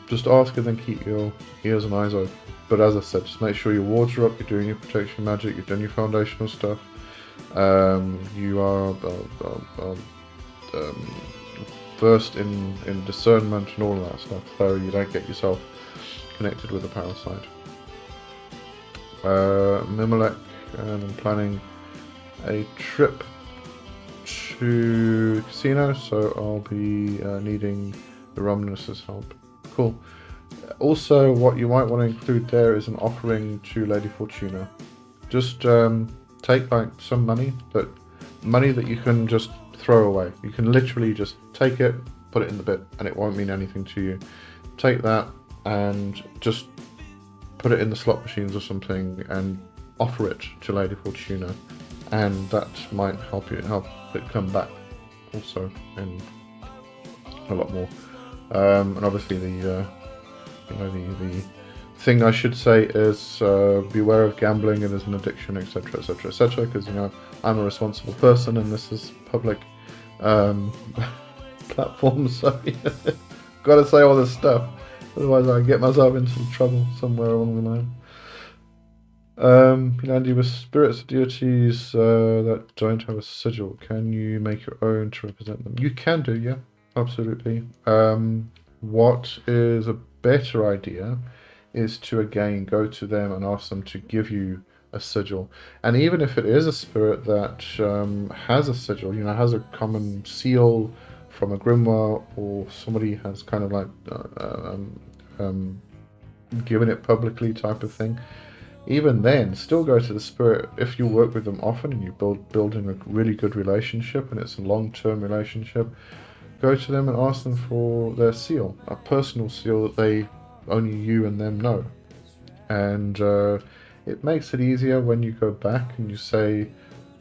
just ask and then keep your ears and eyes open. But as I said, just make sure your wards are up, you're doing your protection magic, you've done your foundational stuff. You are versed in discernment and all of that stuff, so you don't get yourself connected with a parasite. Mimilek, and I'm planning a trip to the casino, so I'll be needing the Romnus's help. Cool. Also, what you might want to include there is an offering to Lady Fortuna. Just take like some money that you can just throw away. You can literally just take it, put it in the bin, and it won't mean anything to you. Take that and just put it in the slot machines or something and offer it to Lady Fortuna, and that might help it come back also in a lot more And obviously the the thing I should say is beware of gambling. It is an addiction, etc., etc., etc. Because I'm a responsible person, and this is public platform, so gotta say all this stuff. Otherwise, I get myself into trouble somewhere along the line. Andy, with spirits or deities that don't have a sigil, can you make your own to represent them? You can do, yeah, absolutely. What is a better idea is to again go to them and ask them to give you a sigil. And even if it is a spirit that has a sigil, has a common seal from a grimoire, or somebody has kind of like given it publicly type of thing, even then, still go to the spirit. If you work with them often and you building a really good relationship and it's a long-term relationship, go to them and ask them for their seal, a personal seal that they only you and them know. And it makes it easier when you go back and you say,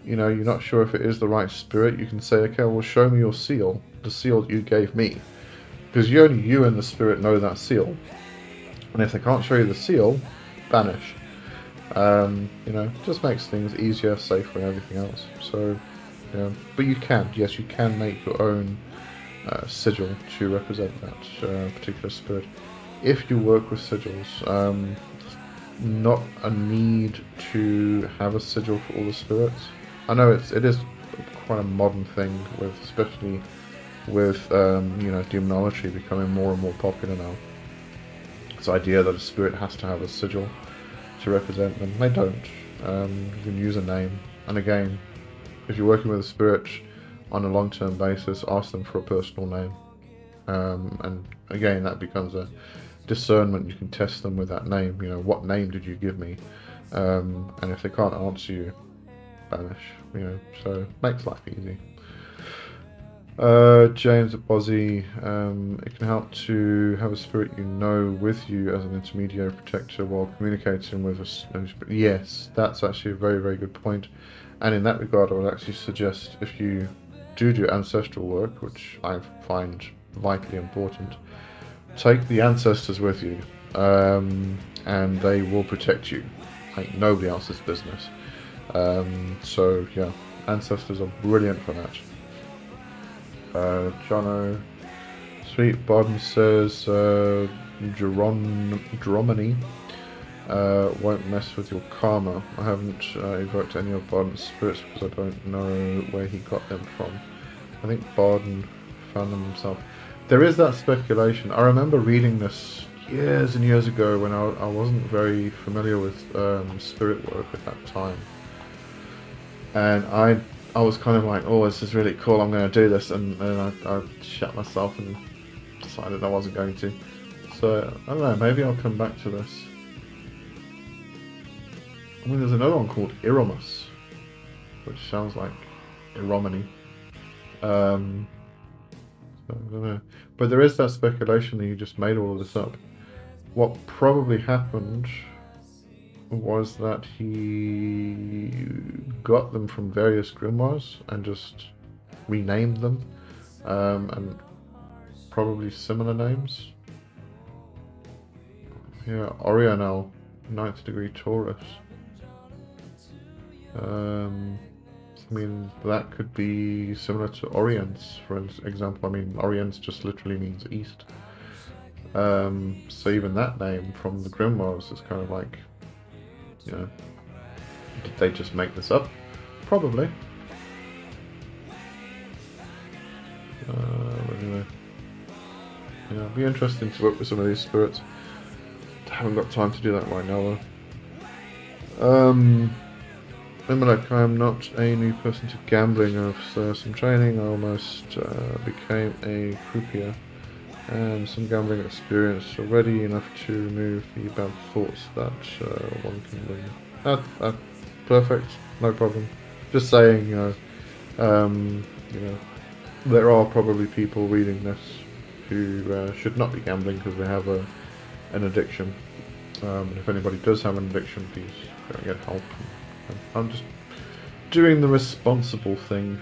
you're not sure if it is the right spirit. You can say, okay, well, show me your seal, the seal that you gave me, because only you and the spirit know that seal. And if they can't show you the seal, banish. Just makes things easier, safer, and everything else. So, but you can make your own sigil to represent that particular spirit. If you work with sigils, not a need to have a sigil for all the spirits. I know it is quite a modern thing, especially with demonology becoming more and more popular now. This idea that a spirit has to have a sigil to represent them. They don't. You can use a name. And again, if you're working with a spirit on a long-term basis, ask them for a personal name. And again, that becomes a discernment. You can test them with that name. What name did you give me? And if they can't answer you, banish. So it makes life easy. James at Bozzy, it can help to have a spirit with you as an intermediary protector while communicating with a spirit. Yes, that's actually a very, very good point. And in that regard, I would actually suggest, if you do ancestral work, which I find vitally important, take the ancestors with you, and they will protect you like nobody else's business. So yeah, ancestors are brilliant for that. Jono, Sweet Bodden says Dromony won't mess with your karma. I haven't evoked any of Barden's spirits because I don't know where he got them from. I think Barden found them himself. There is that speculation. I remember reading this years and years ago when I wasn't very familiar with spirit work at that time. And I was kind of like, oh, this is really cool, I'm going to do this, and then I shut myself and decided I wasn't going to. So, I don't know, maybe I'll come back to this. I mean, there's another one called Iromus, which sounds like Iromany. So, I don't know. But there is that speculation that you just made all of this up. What probably happened was that he got them from various grimoires and just renamed them, and probably similar names. Yeah, Orionel, 9th degree Taurus. I mean, that could be similar to Oriens, for example. I mean, Oriens just literally means east. So even that name from the grimoires is kind of like, did they just make this up? Probably. Anyway. Yeah, it'll be interesting to work with some of these spirits. I haven't got time to do that right now though. Like, I am not a new person to gambling. After some training, I almost became a croupier, and some gambling experience already, enough to remove the bad thoughts that one can bring. Perfect, no problem. Just saying, there are probably people reading this who should not be gambling because they have an addiction. And if anybody does have an addiction, please go and get help. I'm just doing the responsible thing.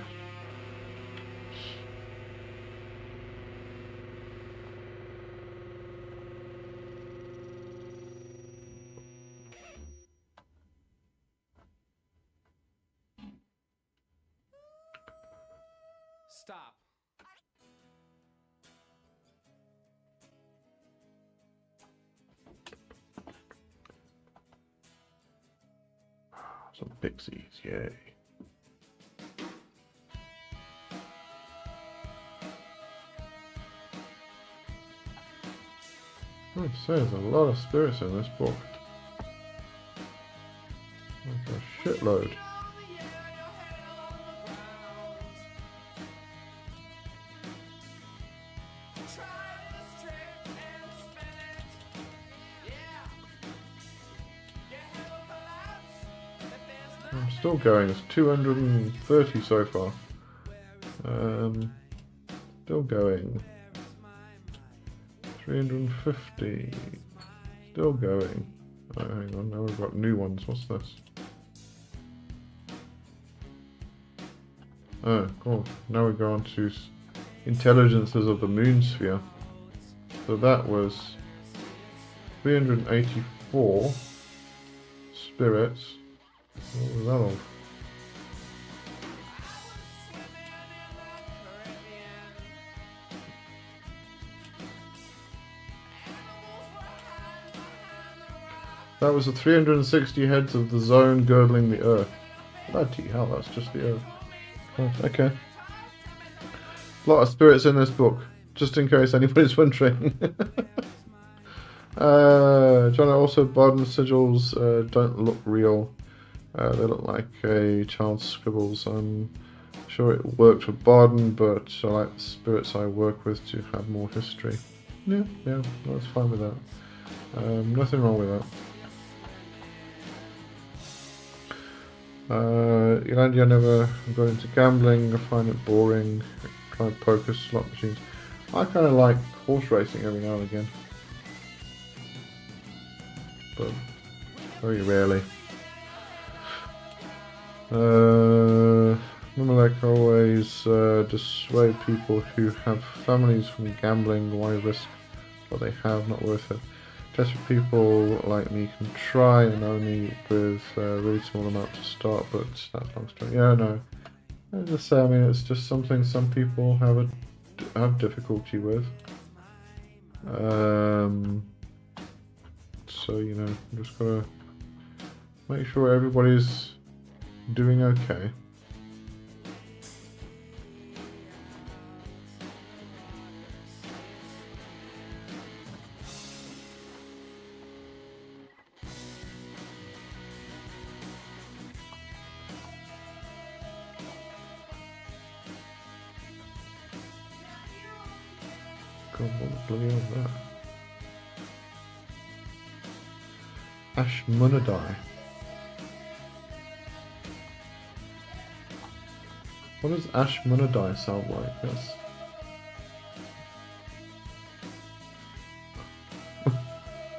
Stop. Some pixies, yay. I'd say there's a lot of spirits in this book. Like a shitload. I'm still going. It's 230 so far. Still going. 350. Still going. Oh, hang on, now we've got new ones. What's this? Oh, cool. Now we go on to intelligences of the moon sphere. So that was 384 spirits. What was that of? That was the 360 heads of the zone girdling the earth. Bloody hell, that's just the earth. Oh, okay. A lot of spirits in this book, just in case anybody's wondering. John, also Barden sigils don't look real. They look like a child's scribbles. I'm sure it worked for Barden, but I like the spirits I work with to have more history. Yeah, that's fine with that. Nothing wrong with that. Elandia never got into gambling. I find it boring. I tried poker, slot machines. I kind of like horse racing every now and again, but very rarely. Mimalek always dissuade people who have families from gambling. Why risk what they have? Not worth it. Desperate people like me can try, and only with a really small amount to start, but that's long story. Yeah, no. I just say, I mean, it's just something some people have difficulty with. So, you know, just gotta make sure everybody's doing okay. God, what the bloody hell is that? Ashmunadai. What does Ashmunadai sound like? That's...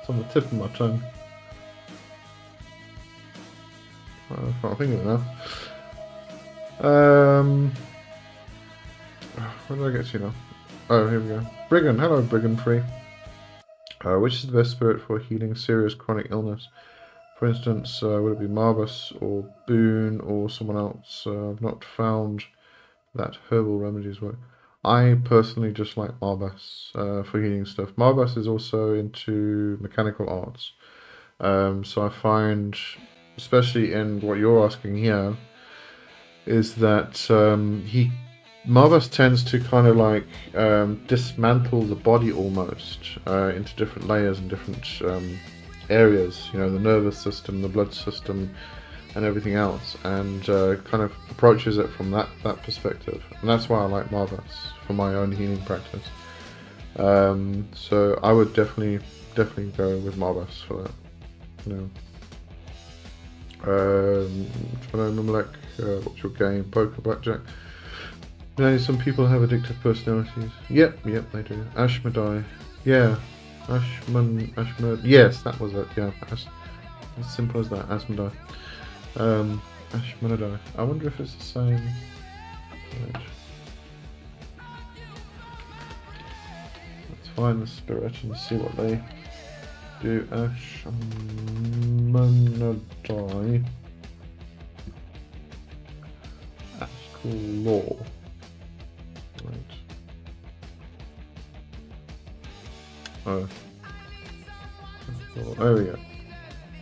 it's on the tip of my tongue. I can't think of it now. Where did I get to now? Oh, here we go. Brigand. Hello, Brigand Free. Which is the best spirit for healing serious chronic illness? For instance, would it be Marbus or Boone or someone else? I've not found that herbal remedies work. I personally just like Marbus for healing stuff. Marbus is also into mechanical arts. So I find, especially in what you're asking here, is that Marbus tends to kind of like dismantle the body almost into different layers and different areas, you know, the nervous system, the blood system, and everything else, and kind of approaches it from that perspective. And that's why I like Marbus for my own healing practice. So I would definitely go with Marbus for that. You know, Mimalek, what's your game? Poker, blackjack. You know, some people have addictive personalities. Yep, they do. Ashmodai. Yeah. Ashmod. Yes, that was it. Yeah. As simple as that. Ashmodai. Ashmodai. I wonder if it's the same. Let's find the spirit and see what they do. Ashmodai. That's cool. Law. Oh, there we go.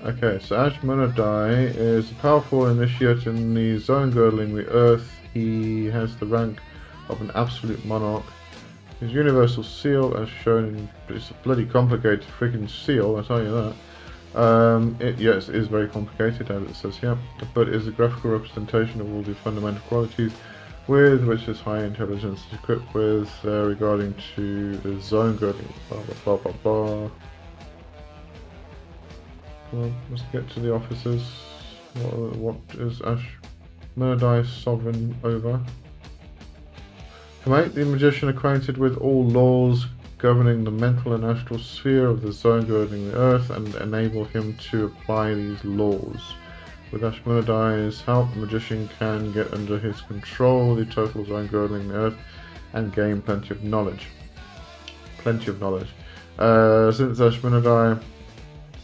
Okay, so Ashmunadai is a powerful initiate in the zone girdling the earth. He has the rank of an absolute monarch. His universal seal, as shown in, it's a bloody complicated freaking seal, I tell you that. Yes, it is very complicated, as it says here, but is a graphical representation of all the fundamental qualities with which this high intelligence is equipped with regarding to the zone girdling. Blah, blah, blah, blah, blah. Well, let's get to the officers. What is Ashmunadai sovereign over? To make the magician acquainted with all laws governing the mental and astral sphere of the zone girdling the earth and enable him to apply these laws. With Ashmunadai's help, the magician can get under his control the total zone girdling the earth and gain plenty of knowledge. Since Ashmunadai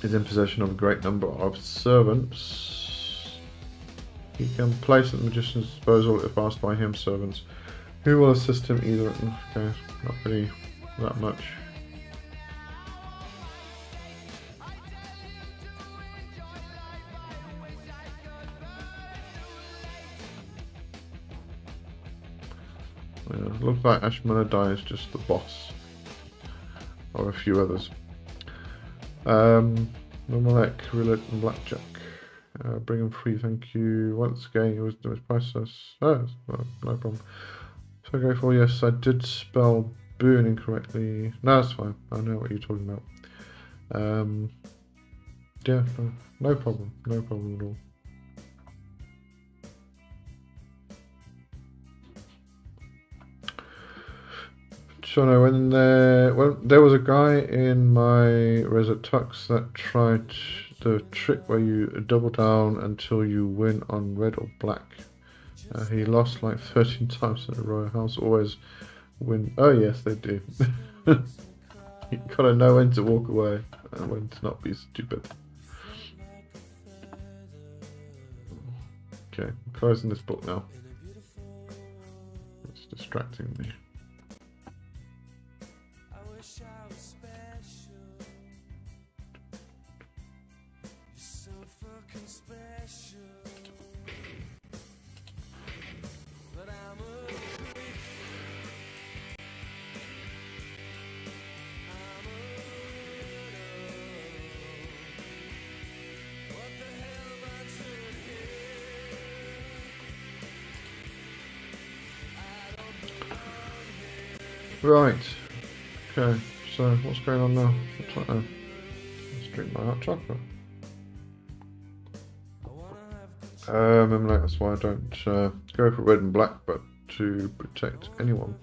is in possession of a great number of servants, he can place at the magician's disposal, if asked by him, servants who will assist him either. Okay, not really that much. Yeah, looks like Ashmunadai is just the boss of a few others. Malek, roulette and blackjack. Bring him free, thank you. Once again, your wisdom is priceless. Oh, no problem. So grateful, yes, I did spell boon incorrectly. No, that's fine. I know what you're talking about. Yeah, no problem. No problem at all. So no, when there was a guy in my Reset Tux that tried the trick where you double down until you win on red or black. He lost like 13 times in a row. House always win. Oh yes, they do. You gotta know when to walk away and when to not be stupid. Okay, I'm closing this book now. It's distracting me. Right, okay, so what's going on now? Let's drink my hot chocolate. That's why I don't go for red and black, but to protect anyone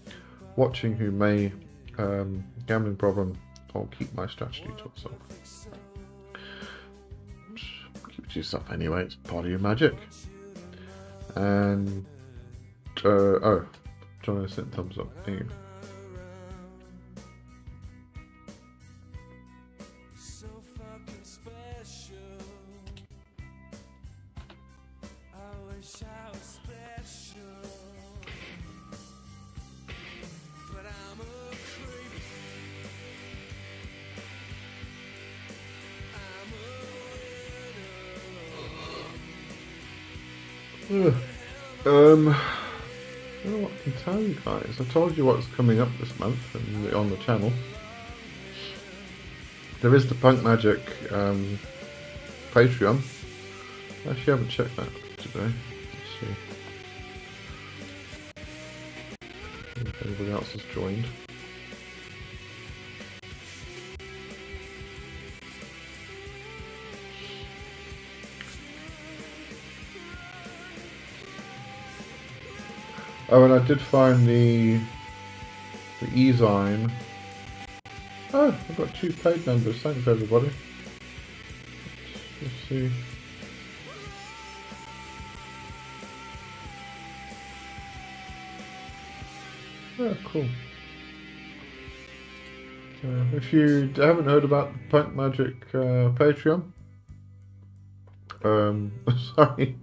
watching who may gambling problem, I'll keep my strategy to myself. Keep it to yourself anyway, it's part of your magic. And oh, John sent thumbs up. Thank you. I don't know what I can tell you guys. I told you what's coming up this month on the channel. There is the Punk Magic Patreon. I actually haven't checked that today. Let's see if anybody else has joined. Oh, and I did find the e-zine. Oh, I've got 2 paid members. Thanks, everybody. Let's see. Oh, cool. If you haven't heard about the Punk Magic Patreon, sorry.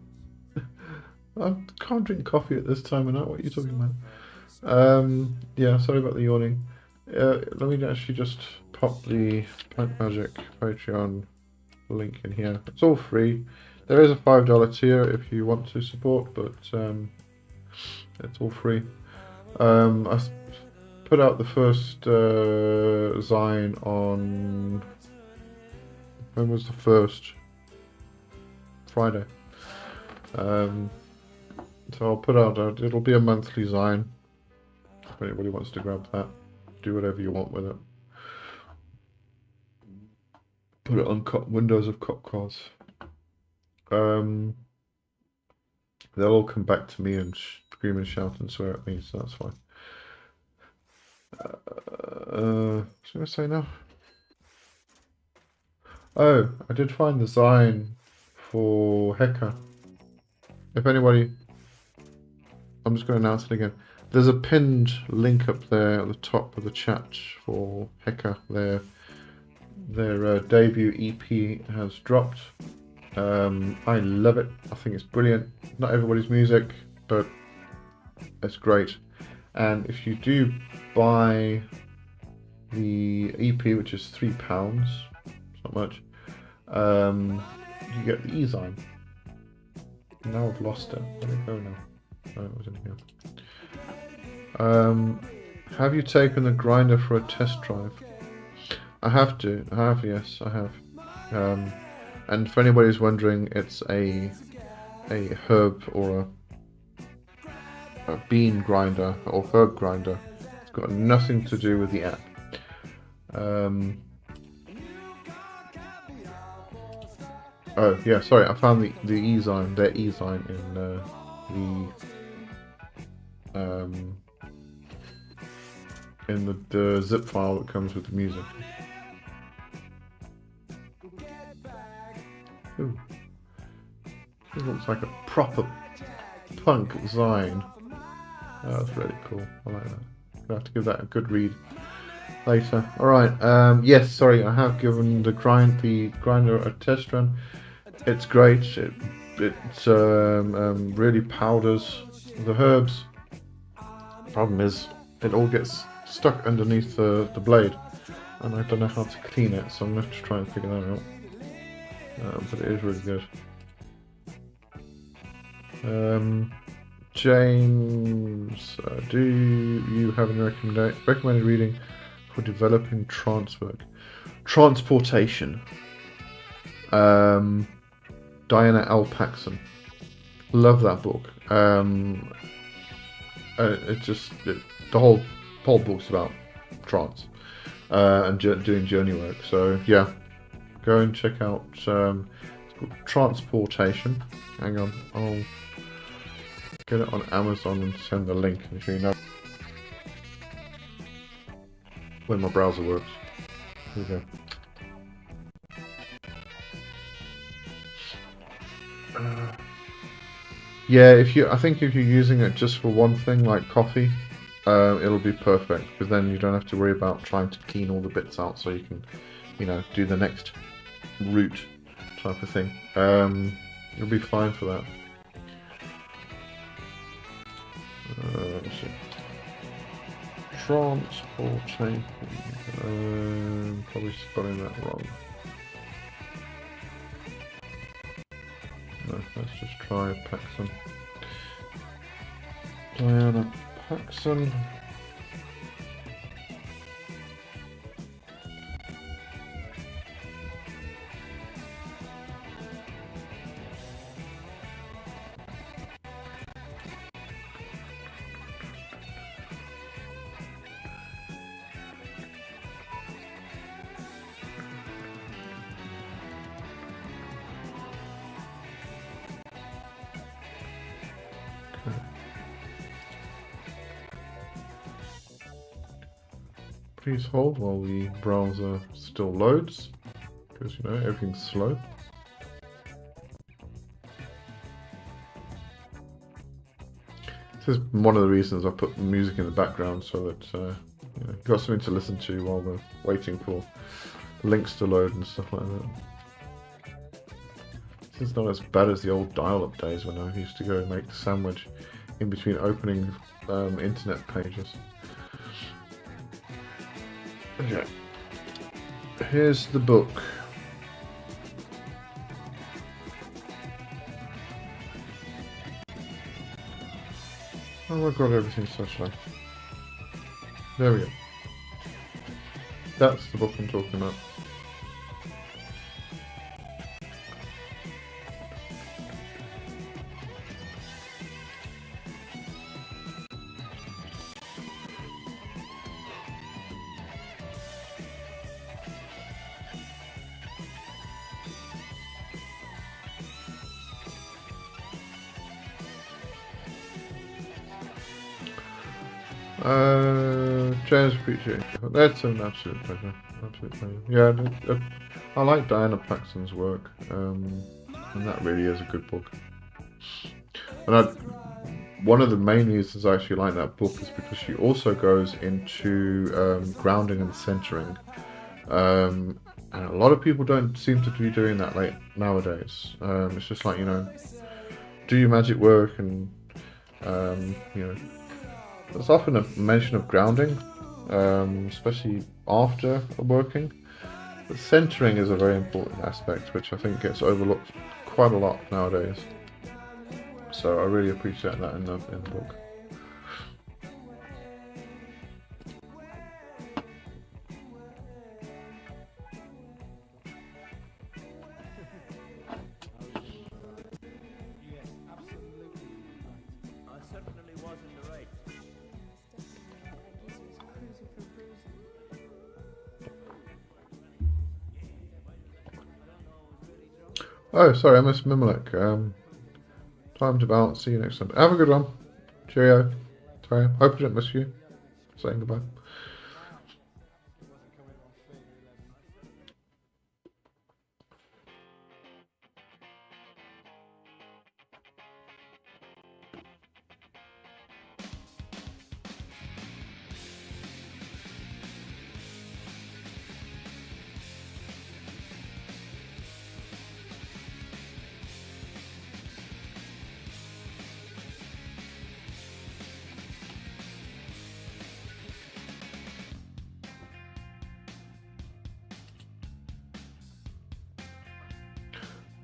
I can't drink coffee at this time of night. What are you talking about? Yeah, sorry about the yawning. Let me actually just pop the Punk Magic Patreon link in here. It's all free. There is a $5 tier if you want to support, but it's all free. I put out the first zine on... When was the first? Friday. So I'll put out it'll be a monthly zine. If anybody wants to grab that, do whatever you want with it. Put it on windows of cop cars. They'll all come back to me and scream and shout and swear at me, so that's fine. What was I going to say now? Oh, I did find the zine for Heka. If anybody... I'm just going to announce it again. There's a pinned link up there at the top of the chat for Heka. Their debut EP has dropped. I love it. I think it's brilliant. Not everybody's music, but it's great. And if you do buy the EP, which is £3, it's not much, you get the e-zine. Now I've lost it. Where'd it go now? Oh, it was in here. Have you taken the grinder for a test drive? I have, yes, I have. And for anybody who's wondering, it's a herb or a bean grinder or herb grinder. It's got nothing to do with the app. Oh yeah, sorry, I found the e-zine, their e-zine in the zip file that comes with the music. Ooh. It looks like a proper punk zine. Oh, that's really cool. I like that. I'll have to give that a good read later. Alright, yes, sorry, I have given the grinder a test run. It's great. It really powders the herbs. Problem is, it all gets stuck underneath the blade, and I don't know how to clean it, so I'm going to try and figure that out. But it is really good. James, do you have any recommended reading for developing trance work? Transportation. Diana L. Paxson. Love that book. The whole book's about trance and doing journey work. So yeah, go and check out. It's called Transportation. Hang on, I'll get it on Amazon and send the link if you know when my browser works. Here we go. Yeah, I think if you're using it just for one thing, like coffee, it'll be perfect, because then you don't have to worry about trying to clean all the bits out, so you can, do the next route type of thing. You'll be fine for that. Let's see. Transportation. Probably spelling that wrong. No, let's just try Paxson. Diana Paxson. Please hold while the browser still loads, because everything's slow. This is one of the reasons I put music in the background, so that you've got something to listen to while we're waiting for links to load and stuff like that. This is not as bad as the old dial-up days when I used to go and make the sandwich in between opening internet pages. Okay. Here's the book. Oh my god, everything's so slow. There we go. That's the book I'm talking about. James, appreciate it. That's an absolute pleasure. Absolute pleasure. Yeah, I like Diana Paxton's work, and that really is a good book. And one of the main reasons I actually like that book is because she also goes into grounding and centering, and a lot of people don't seem to be doing that nowadays. It's just like, do your magic work, and there's often a mention of grounding, especially after working. But centering is a very important aspect, which I think gets overlooked quite a lot nowadays. So I really appreciate that in the book. Oh, sorry, I missed Mimilek. Time's about. See you next time. Have a good one. Cheerio. Sorry, hope I didn't miss you. Saying goodbye.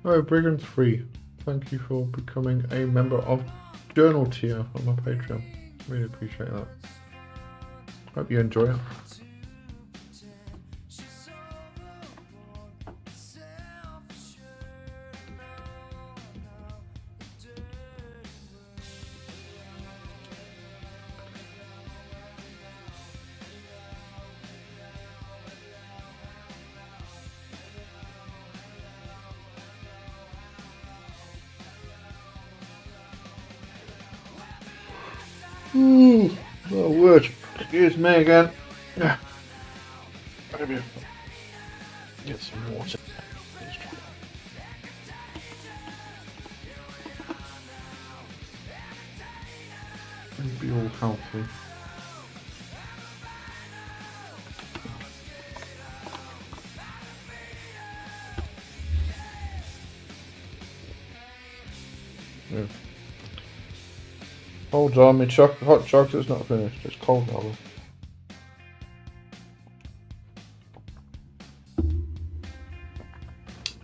Oh, Brigand 3, thank you for becoming a member of Journal Tier on my Patreon. Really appreciate that. Hope you enjoy it. Oh, word. Excuse me again. Maybe get some water. And be all healthy. Yeah. Hold on, my hot chocolate's not finished. It's cold now.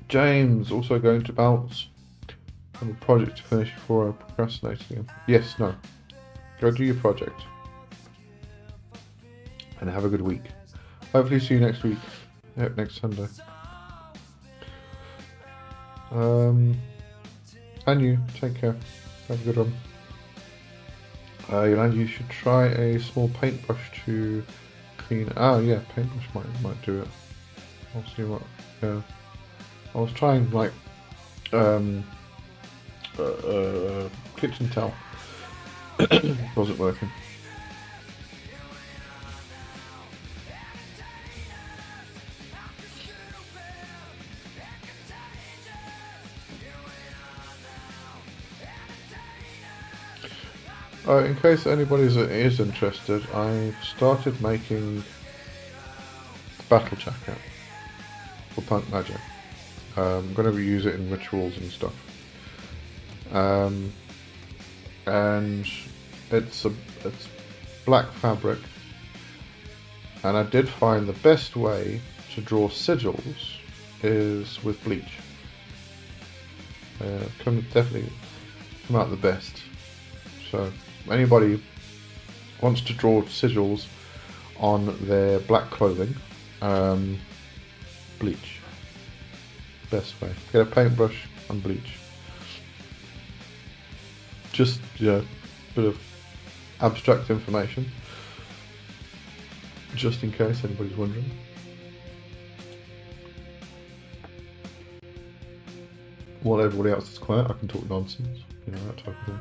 James also going to bounce on the project to finish before I procrastinate again. Yes, no. Go do your project. And have a good week. Hopefully see you next week. Yep, next Sunday. And you, take care. Have a good one. Yolanda, you should try a small paintbrush to clean. Oh yeah, paintbrush might do it. I'll see what. Yeah, I was trying like kitchen towel. Wasn't working. In case anybody is interested, I've started making the battle jacket for Punk Magic. I'm going to reuse it in rituals and stuff. And it's black fabric. And I did find the best way to draw sigils is with bleach. Definitely come out the best. So anybody wants to draw sigils on their black clothing, bleach. Best way. Get a paintbrush and bleach. Just, bit of abstract information, just in case anybody's wondering. While everybody else is quiet, I can talk nonsense, that type of thing.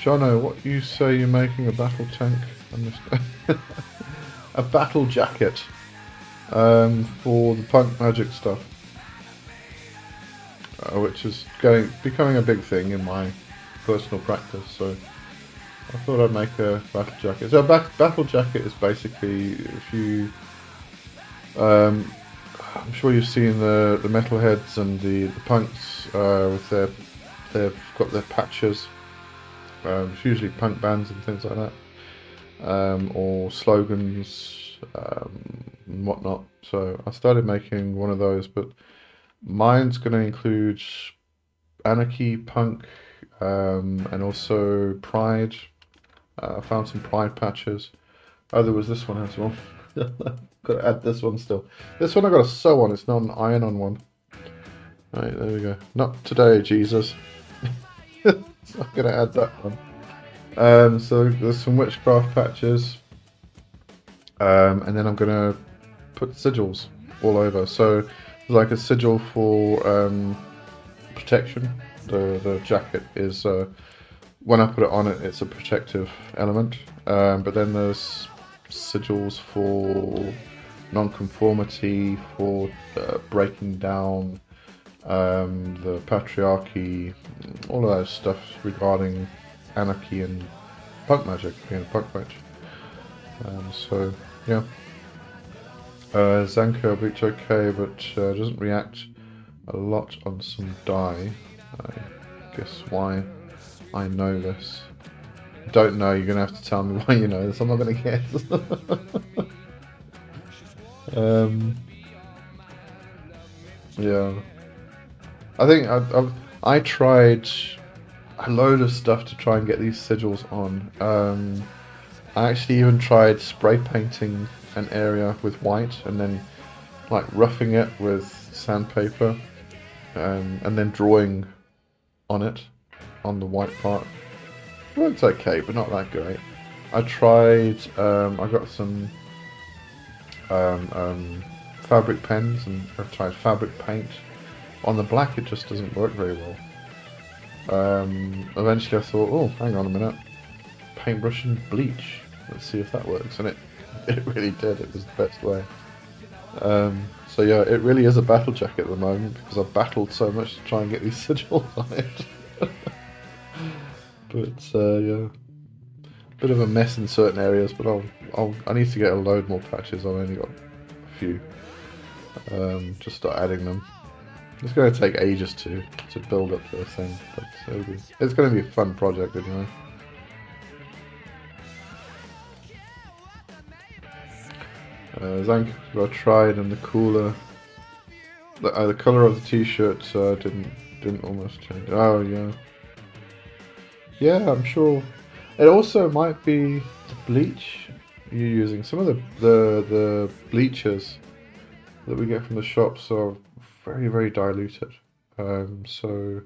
Jono, what you say you're making a battle tank? A battle jacket for the punk magic stuff, which is becoming a big thing in my personal practice. So I thought I'd make a battle jacket. So a battle jacket is basically, if you, I'm sure you've seen the metalheads and the punks with they've got their patches. It's usually punk bands and things like that, or slogans and whatnot. So I started making one of those, but mine's going to include Anarcho Punk and also Pride. I found some Pride patches. Oh, there was this one as well. Got to add this one still. This one I got to sew on. It's not an iron-on one. Right, there we go. Not today, Jesus. So I'm going to add that one. So there's some witchcraft patches. And then I'm going to put sigils all over. So there's like a sigil for protection. The jacket is, when I put it on it's a protective element. But then there's sigils for non-conformity, for breaking down the patriarchy, all of that stuff regarding anarchy and punk magic, being a punk match. So yeah, Zanko bleach okay, but doesn't react a lot on some dye. I guess why I know this. Don't know, you're gonna have to tell me why you know this. I'm not gonna guess. Yeah, I think I tried a load of stuff to try and get these sigils on. I actually even tried spray painting an area with white and then like roughing it with sandpaper, and then drawing on it, on the white part. It worked okay, but not that great. I tried, I got some fabric pens, and I've tried fabric paint. On the black it just doesn't work very well. Eventually I thought, oh, hang on a minute, paintbrush and bleach, let's see if that works, and it really did. It was the best way. So yeah, it really is a battle jacket at the moment because I've battled so much to try and get these sigils on it. But yeah, bit of a mess in certain areas, but I need to get a load more patches. I've only got a few. Just start adding them. It's going to take ages to build up the thing, but it's going to be a fun project anyway. Zank got tried, and the cooler, the colour of the t-shirt didn't almost change. Oh yeah, yeah. I'm sure it also might be the bleach you're using. Some of the bleachers that we get from the shops are very, very diluted, so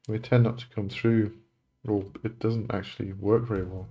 they tend not to come through, or it doesn't actually work very well.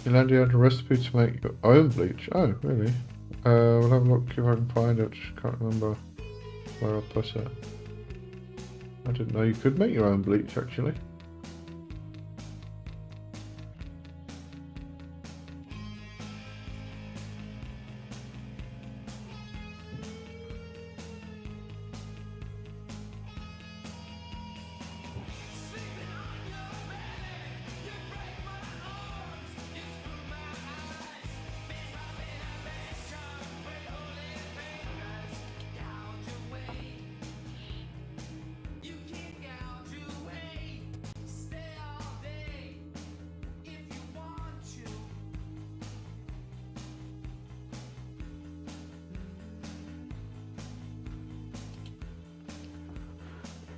Yolanda had a recipe to make your own bleach. Oh, really? We'll have a look if I can find it. Can't remember where I put it. I didn't know you could make your own bleach, actually.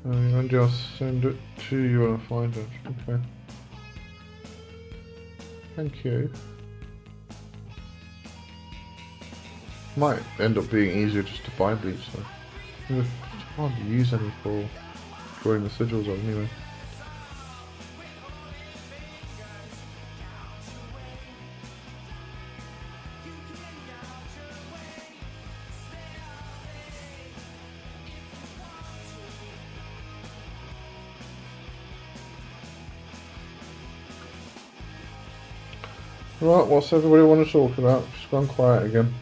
And I'll send it to you when I find it. Okay. Thank you. Might end up being easier just to buy bleach though. It's hard to use any for drawing the sigils on anyway. Right, what's everybody want to talk about? Just gone quiet again.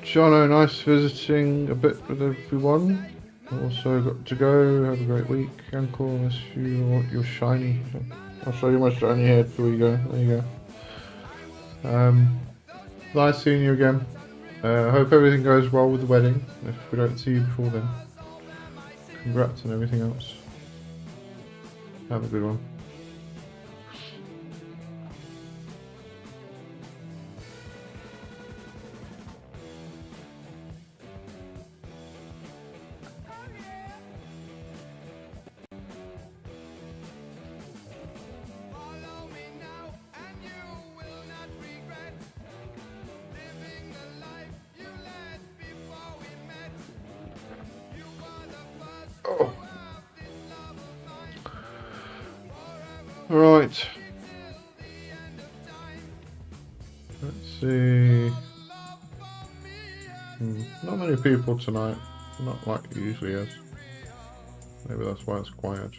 Jono, nice visiting a bit with everyone. Also got to go. Have a great week. Uncle, unless you want your shiny. I'll show you my shiny head before you go. There you go. Nice seeing you again. I hope everything goes well with the wedding. If we don't see you before then. Congrats on everything else. Have a good one. Oh. Right. Let's see. Not many people tonight. Not like it usually is. Maybe that's why it's quiet.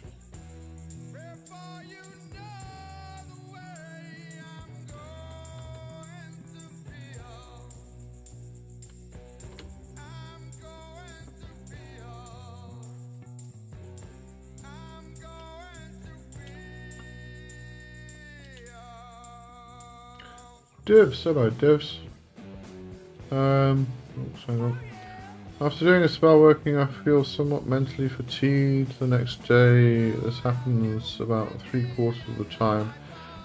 Divs, hello Divs. After doing a spell working, I feel somewhat mentally fatigued the next day. This happens about 3/4 of the time.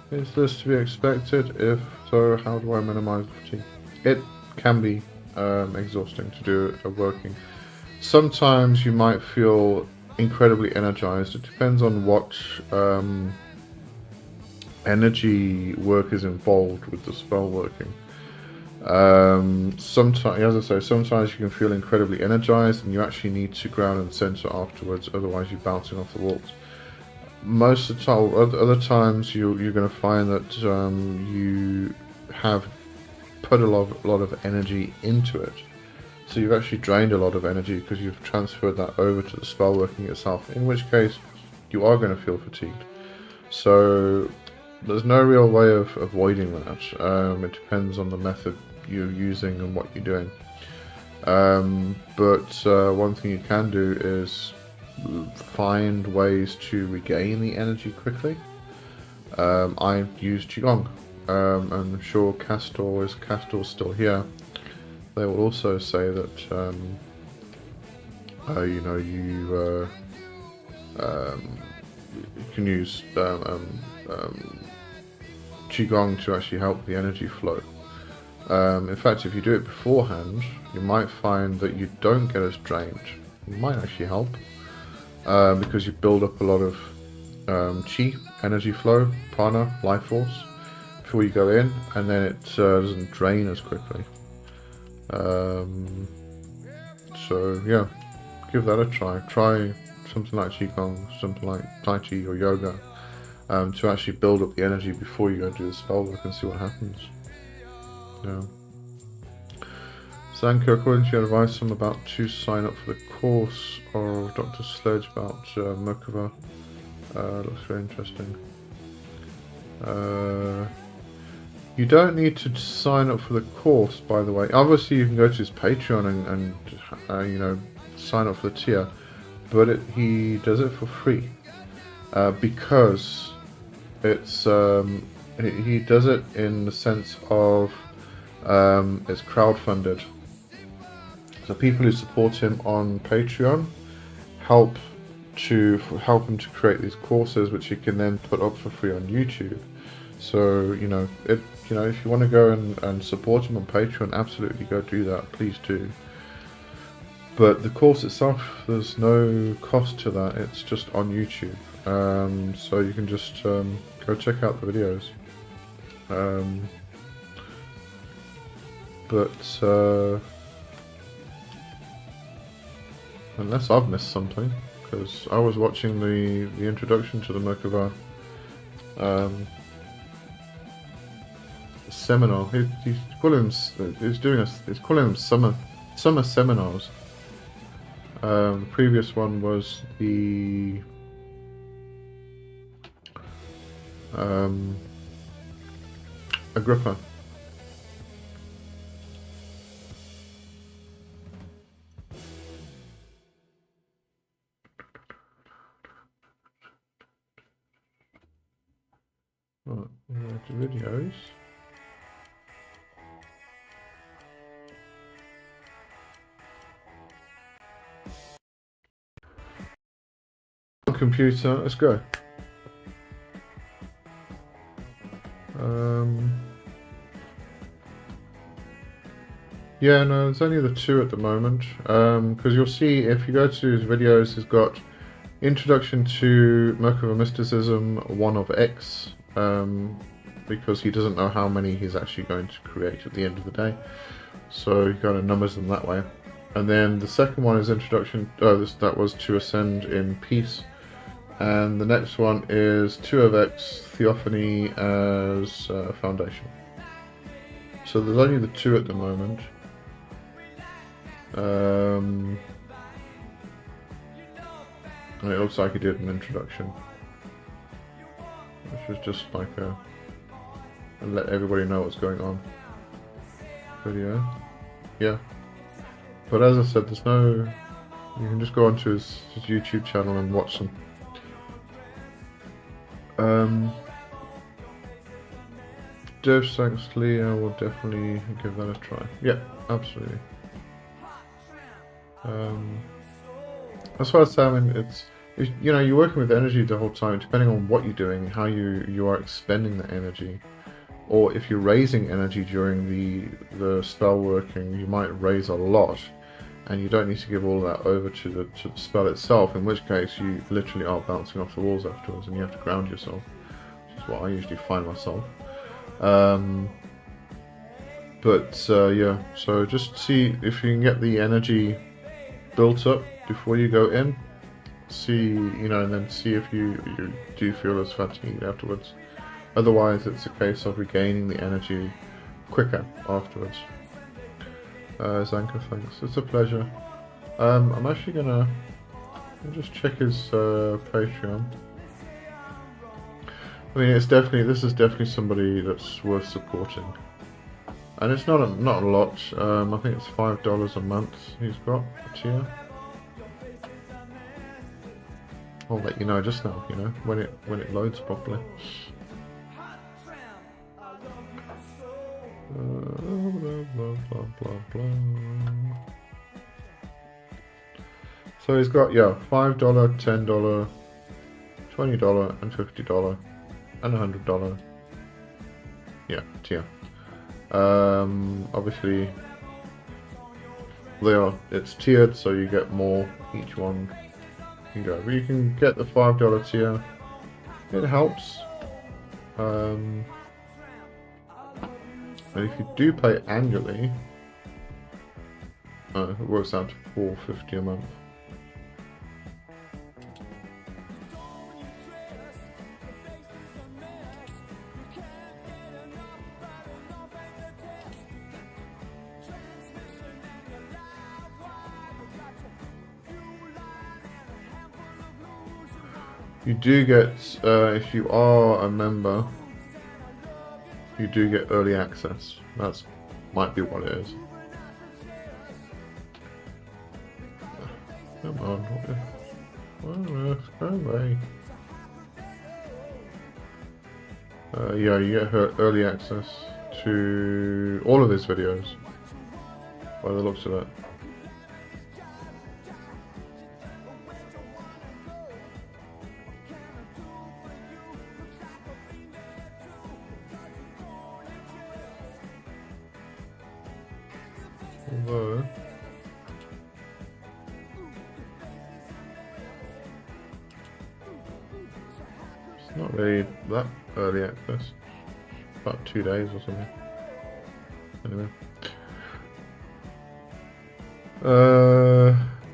Is this to be expected? If so, how do I minimize fatigue? It can be exhausting to do it working. Sometimes you might feel incredibly energized. It depends on what energy work is involved with the spell working. Sometimes, as I say, sometimes you can feel incredibly energized and you actually need to ground and center afterwards, otherwise you're bouncing off the walls. Most of the time, other times you're going to find that you have put a lot of energy into it, So you've actually drained a lot of energy because you've transferred that over to the spell working itself, in which case you are going to feel fatigued. So there's no real way of avoiding that. It depends on the method you're using and what you're doing. But one thing you can do is find ways to regain the energy quickly. I use Qigong. I'm sure Castor's still here. They will also say that you know, you can use Qigong to actually help the energy flow. In fact, if you do it beforehand, you might find that you don't get as drained. It might actually help because you build up a lot of Qi, energy flow, prana, life force, before you go in, and then it doesn't drain as quickly. So yeah, give that a try. Try something like Qigong, something like Tai Chi or yoga, to actually build up the energy before you go do the spell work and see what happens. Yeah. Zanko, according to your advice, I'm about to sign up for the course of Dr. Sledge about Merkava. Looks very interesting. You don't need to sign up for the course, by the way. Obviously, you can go to his Patreon and you know, sign up for the tier, but he does it for free because it's he does it in the sense of it's crowdfunded. So people who support him on Patreon help him to create these courses, which he can then put up for free on YouTube. So you know, if you want to go and support him on Patreon, absolutely go do that. Please do. But the course itself, there's no cost to that. It's just on YouTube. So you can just go check out the videos. But unless I've missed something, because I was watching the introduction to the Merkava seminar. He's calling them summer seminars. The previous one was the Agrippa. Right, the videos. Computer, let's go. Yeah, no, there's only the two at the moment. Because you'll see if you go to his videos, he's got Introduction to Merkava Mysticism 1 of X, because he doesn't know how many he's actually going to create at the end of the day. So he kind of numbers them that way. And then the second one is Introduction, that was to Ascend in Peace. And the next one is 2 of X, Theophany as Foundation. So there's only the two at the moment. And it looks like he did an introduction, which was just like and let everybody know what's going on video. Yeah. But as I said, there's no, you can just go onto his YouTube channel and watch them. Deus Ex Leo, will definitely give that a try. Yeah, absolutely. That's what I was saying. It's you know, you're working with energy the whole time, depending on what you're doing, how you are expending the energy, or if you're raising energy during the spell working, you might raise a lot, and you don't need to give all that over to the spell itself. In which case, you literally are bouncing off the walls afterwards, and you have to ground yourself, which is what I usually find myself. Yeah, so just see if you can get the energy built up before you go in. See, you know, and then see if you do feel as fatigued afterwards. Otherwise, it's a case of regaining the energy quicker afterwards. Zanka, thanks. It's a pleasure. I'm actually gonna just check his Patreon. I mean, this is definitely somebody that's worth supporting, and it's not a lot. I think it's $5 a month. He's got a tier. I'll let you know just now. You know when it loads properly. Blah, blah, blah, blah. So he's got $5, $10, $20, and $50, and $100. Yeah, tier. Obviously, it's tiered, so you get more each one. You can go, but you can get the $5 tier. It helps. And if you do pay annually, it works out to $4.50 a month. You do get, if you are a member, you do get early access. That's might be what it is. Come on, go away. Yeah, you get early access to all of his videos, by the looks of it. Although it's not really that early access, about 2 days or something. Anyway,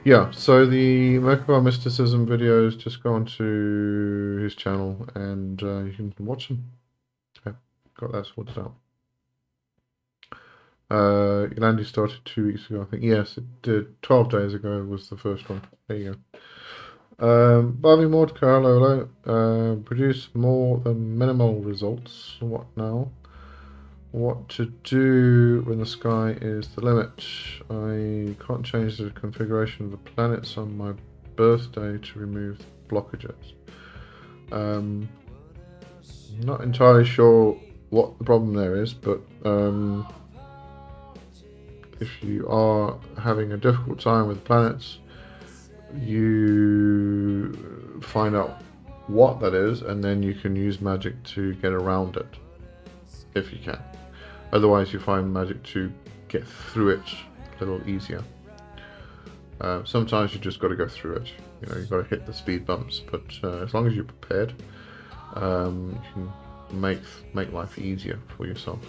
yeah. So the Merkaba Mysticism videos, just go onto his channel and you can watch them. Okay, got that sorted out. Yolandi started 2 weeks ago, I think. Yes, it did. 12 days ago was the first one. There you go. Bobby Mordecai, hello. Produce more than minimal results. What now? What to do when the sky is the limit? I can't change the configuration of the planets on my birthday to remove blockages. Not entirely sure what the problem there is, but if you are having a difficult time with planets, you find out what that is, and then you can use magic to get around it, if you can. Otherwise, you find magic to get through it a little easier. Sometimes you just got to go through it. You know, you've got to hit the speed bumps, but as long as you're prepared, you can make life easier for yourself.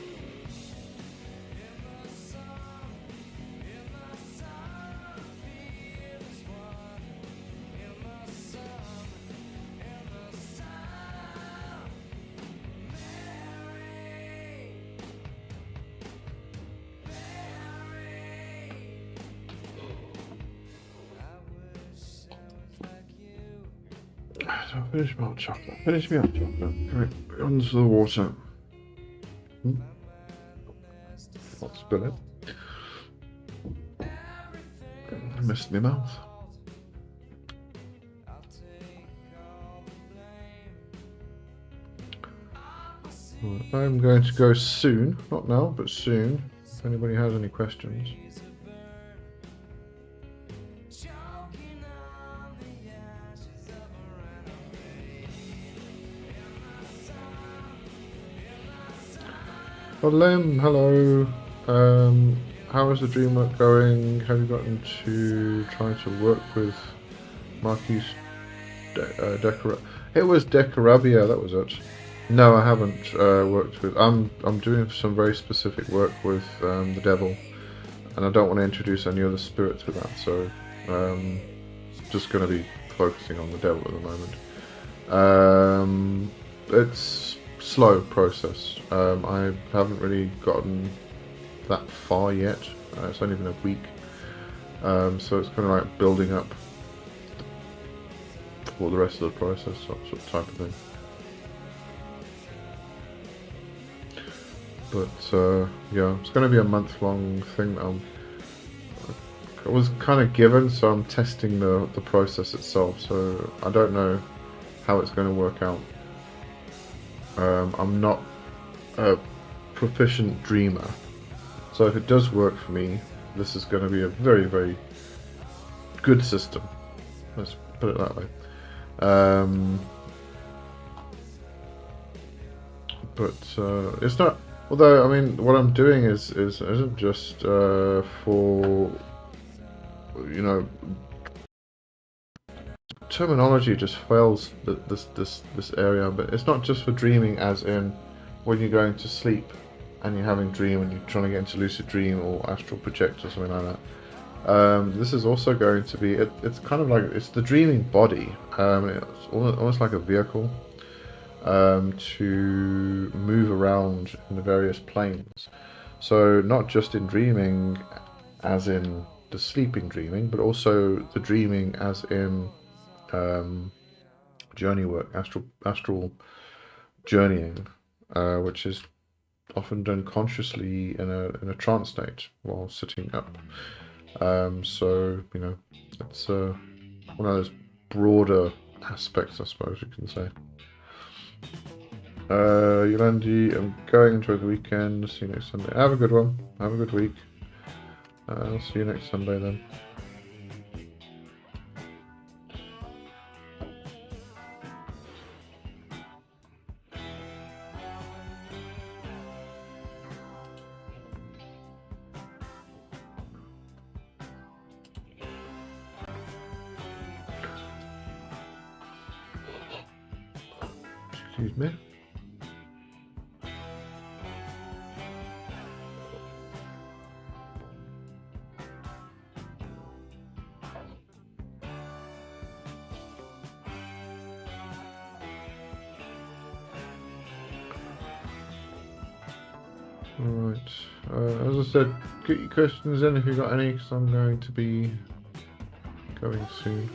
So finish my hot chocolate. Finish me hot chocolate. Right, onto the water. Not spill it. I missed my mouth. Right, I'm going to go soon. Not now, but soon. If anybody has any questions. Lim, hello. How is the dream work going? Have you gotten to try to work with Marquis Decara? It was Decarabia, that was it. No, I haven't worked with. I'm doing some very specific work with the devil, and I don't want to introduce any other spirits with that. So, just going to be focusing on the devil at the moment. It's slow process. I haven't really gotten that far yet. It's only been a week, so it's kind of like building up for the rest of the process, sort of type of thing. But yeah, it's going to be a month-long thing that I was kind of given, so I'm testing the process itself. So I don't know how it's going to work out. I'm not a proficient dreamer, so if it does work for me, this is going to be a very, very good system. Let's put it that way. But it's not. Although, I mean, what I'm doing isn't just for, you know, terminology just fails this area. But it's not just for dreaming, as in when you're going to sleep and you're having a dream and you're trying to get into lucid dream or astral project or something like that. This is also going to be. It's kind of like it's the dreaming body. It's almost like a vehicle. To move around in the various planes. So not just in dreaming as in the sleeping dreaming, but also the dreaming as in journey work, astral journeying, which is often done consciously in a trance state while sitting up. So, you know, it's one of those broader aspects, I suppose you can say. Yolandi, I'm going to the weekend. See you next Sunday. Have a good one. Have a good week. I'll see you next Sunday then. Excuse me. Alright, as I said, get your questions in if you've got any, because I'm going to be going soon.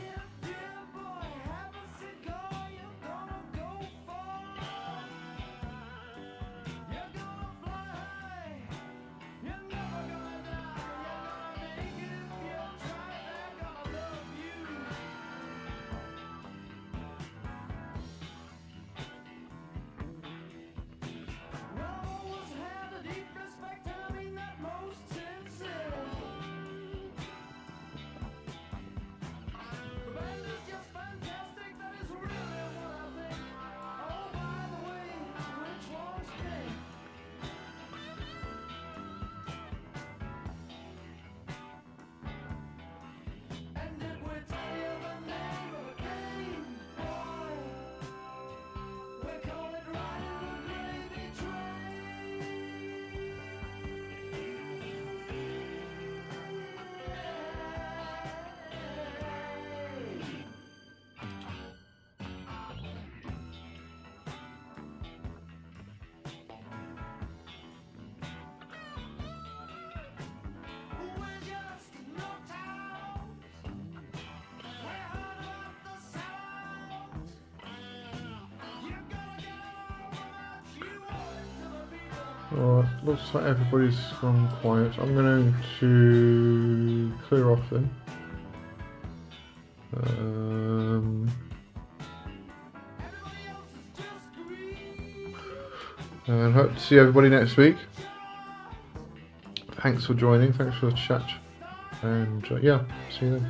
Alright, looks like everybody's gone quiet. I'm going to clear off then. And hope to see everybody next week. Thanks for joining, thanks for the chat, and yeah, see you then.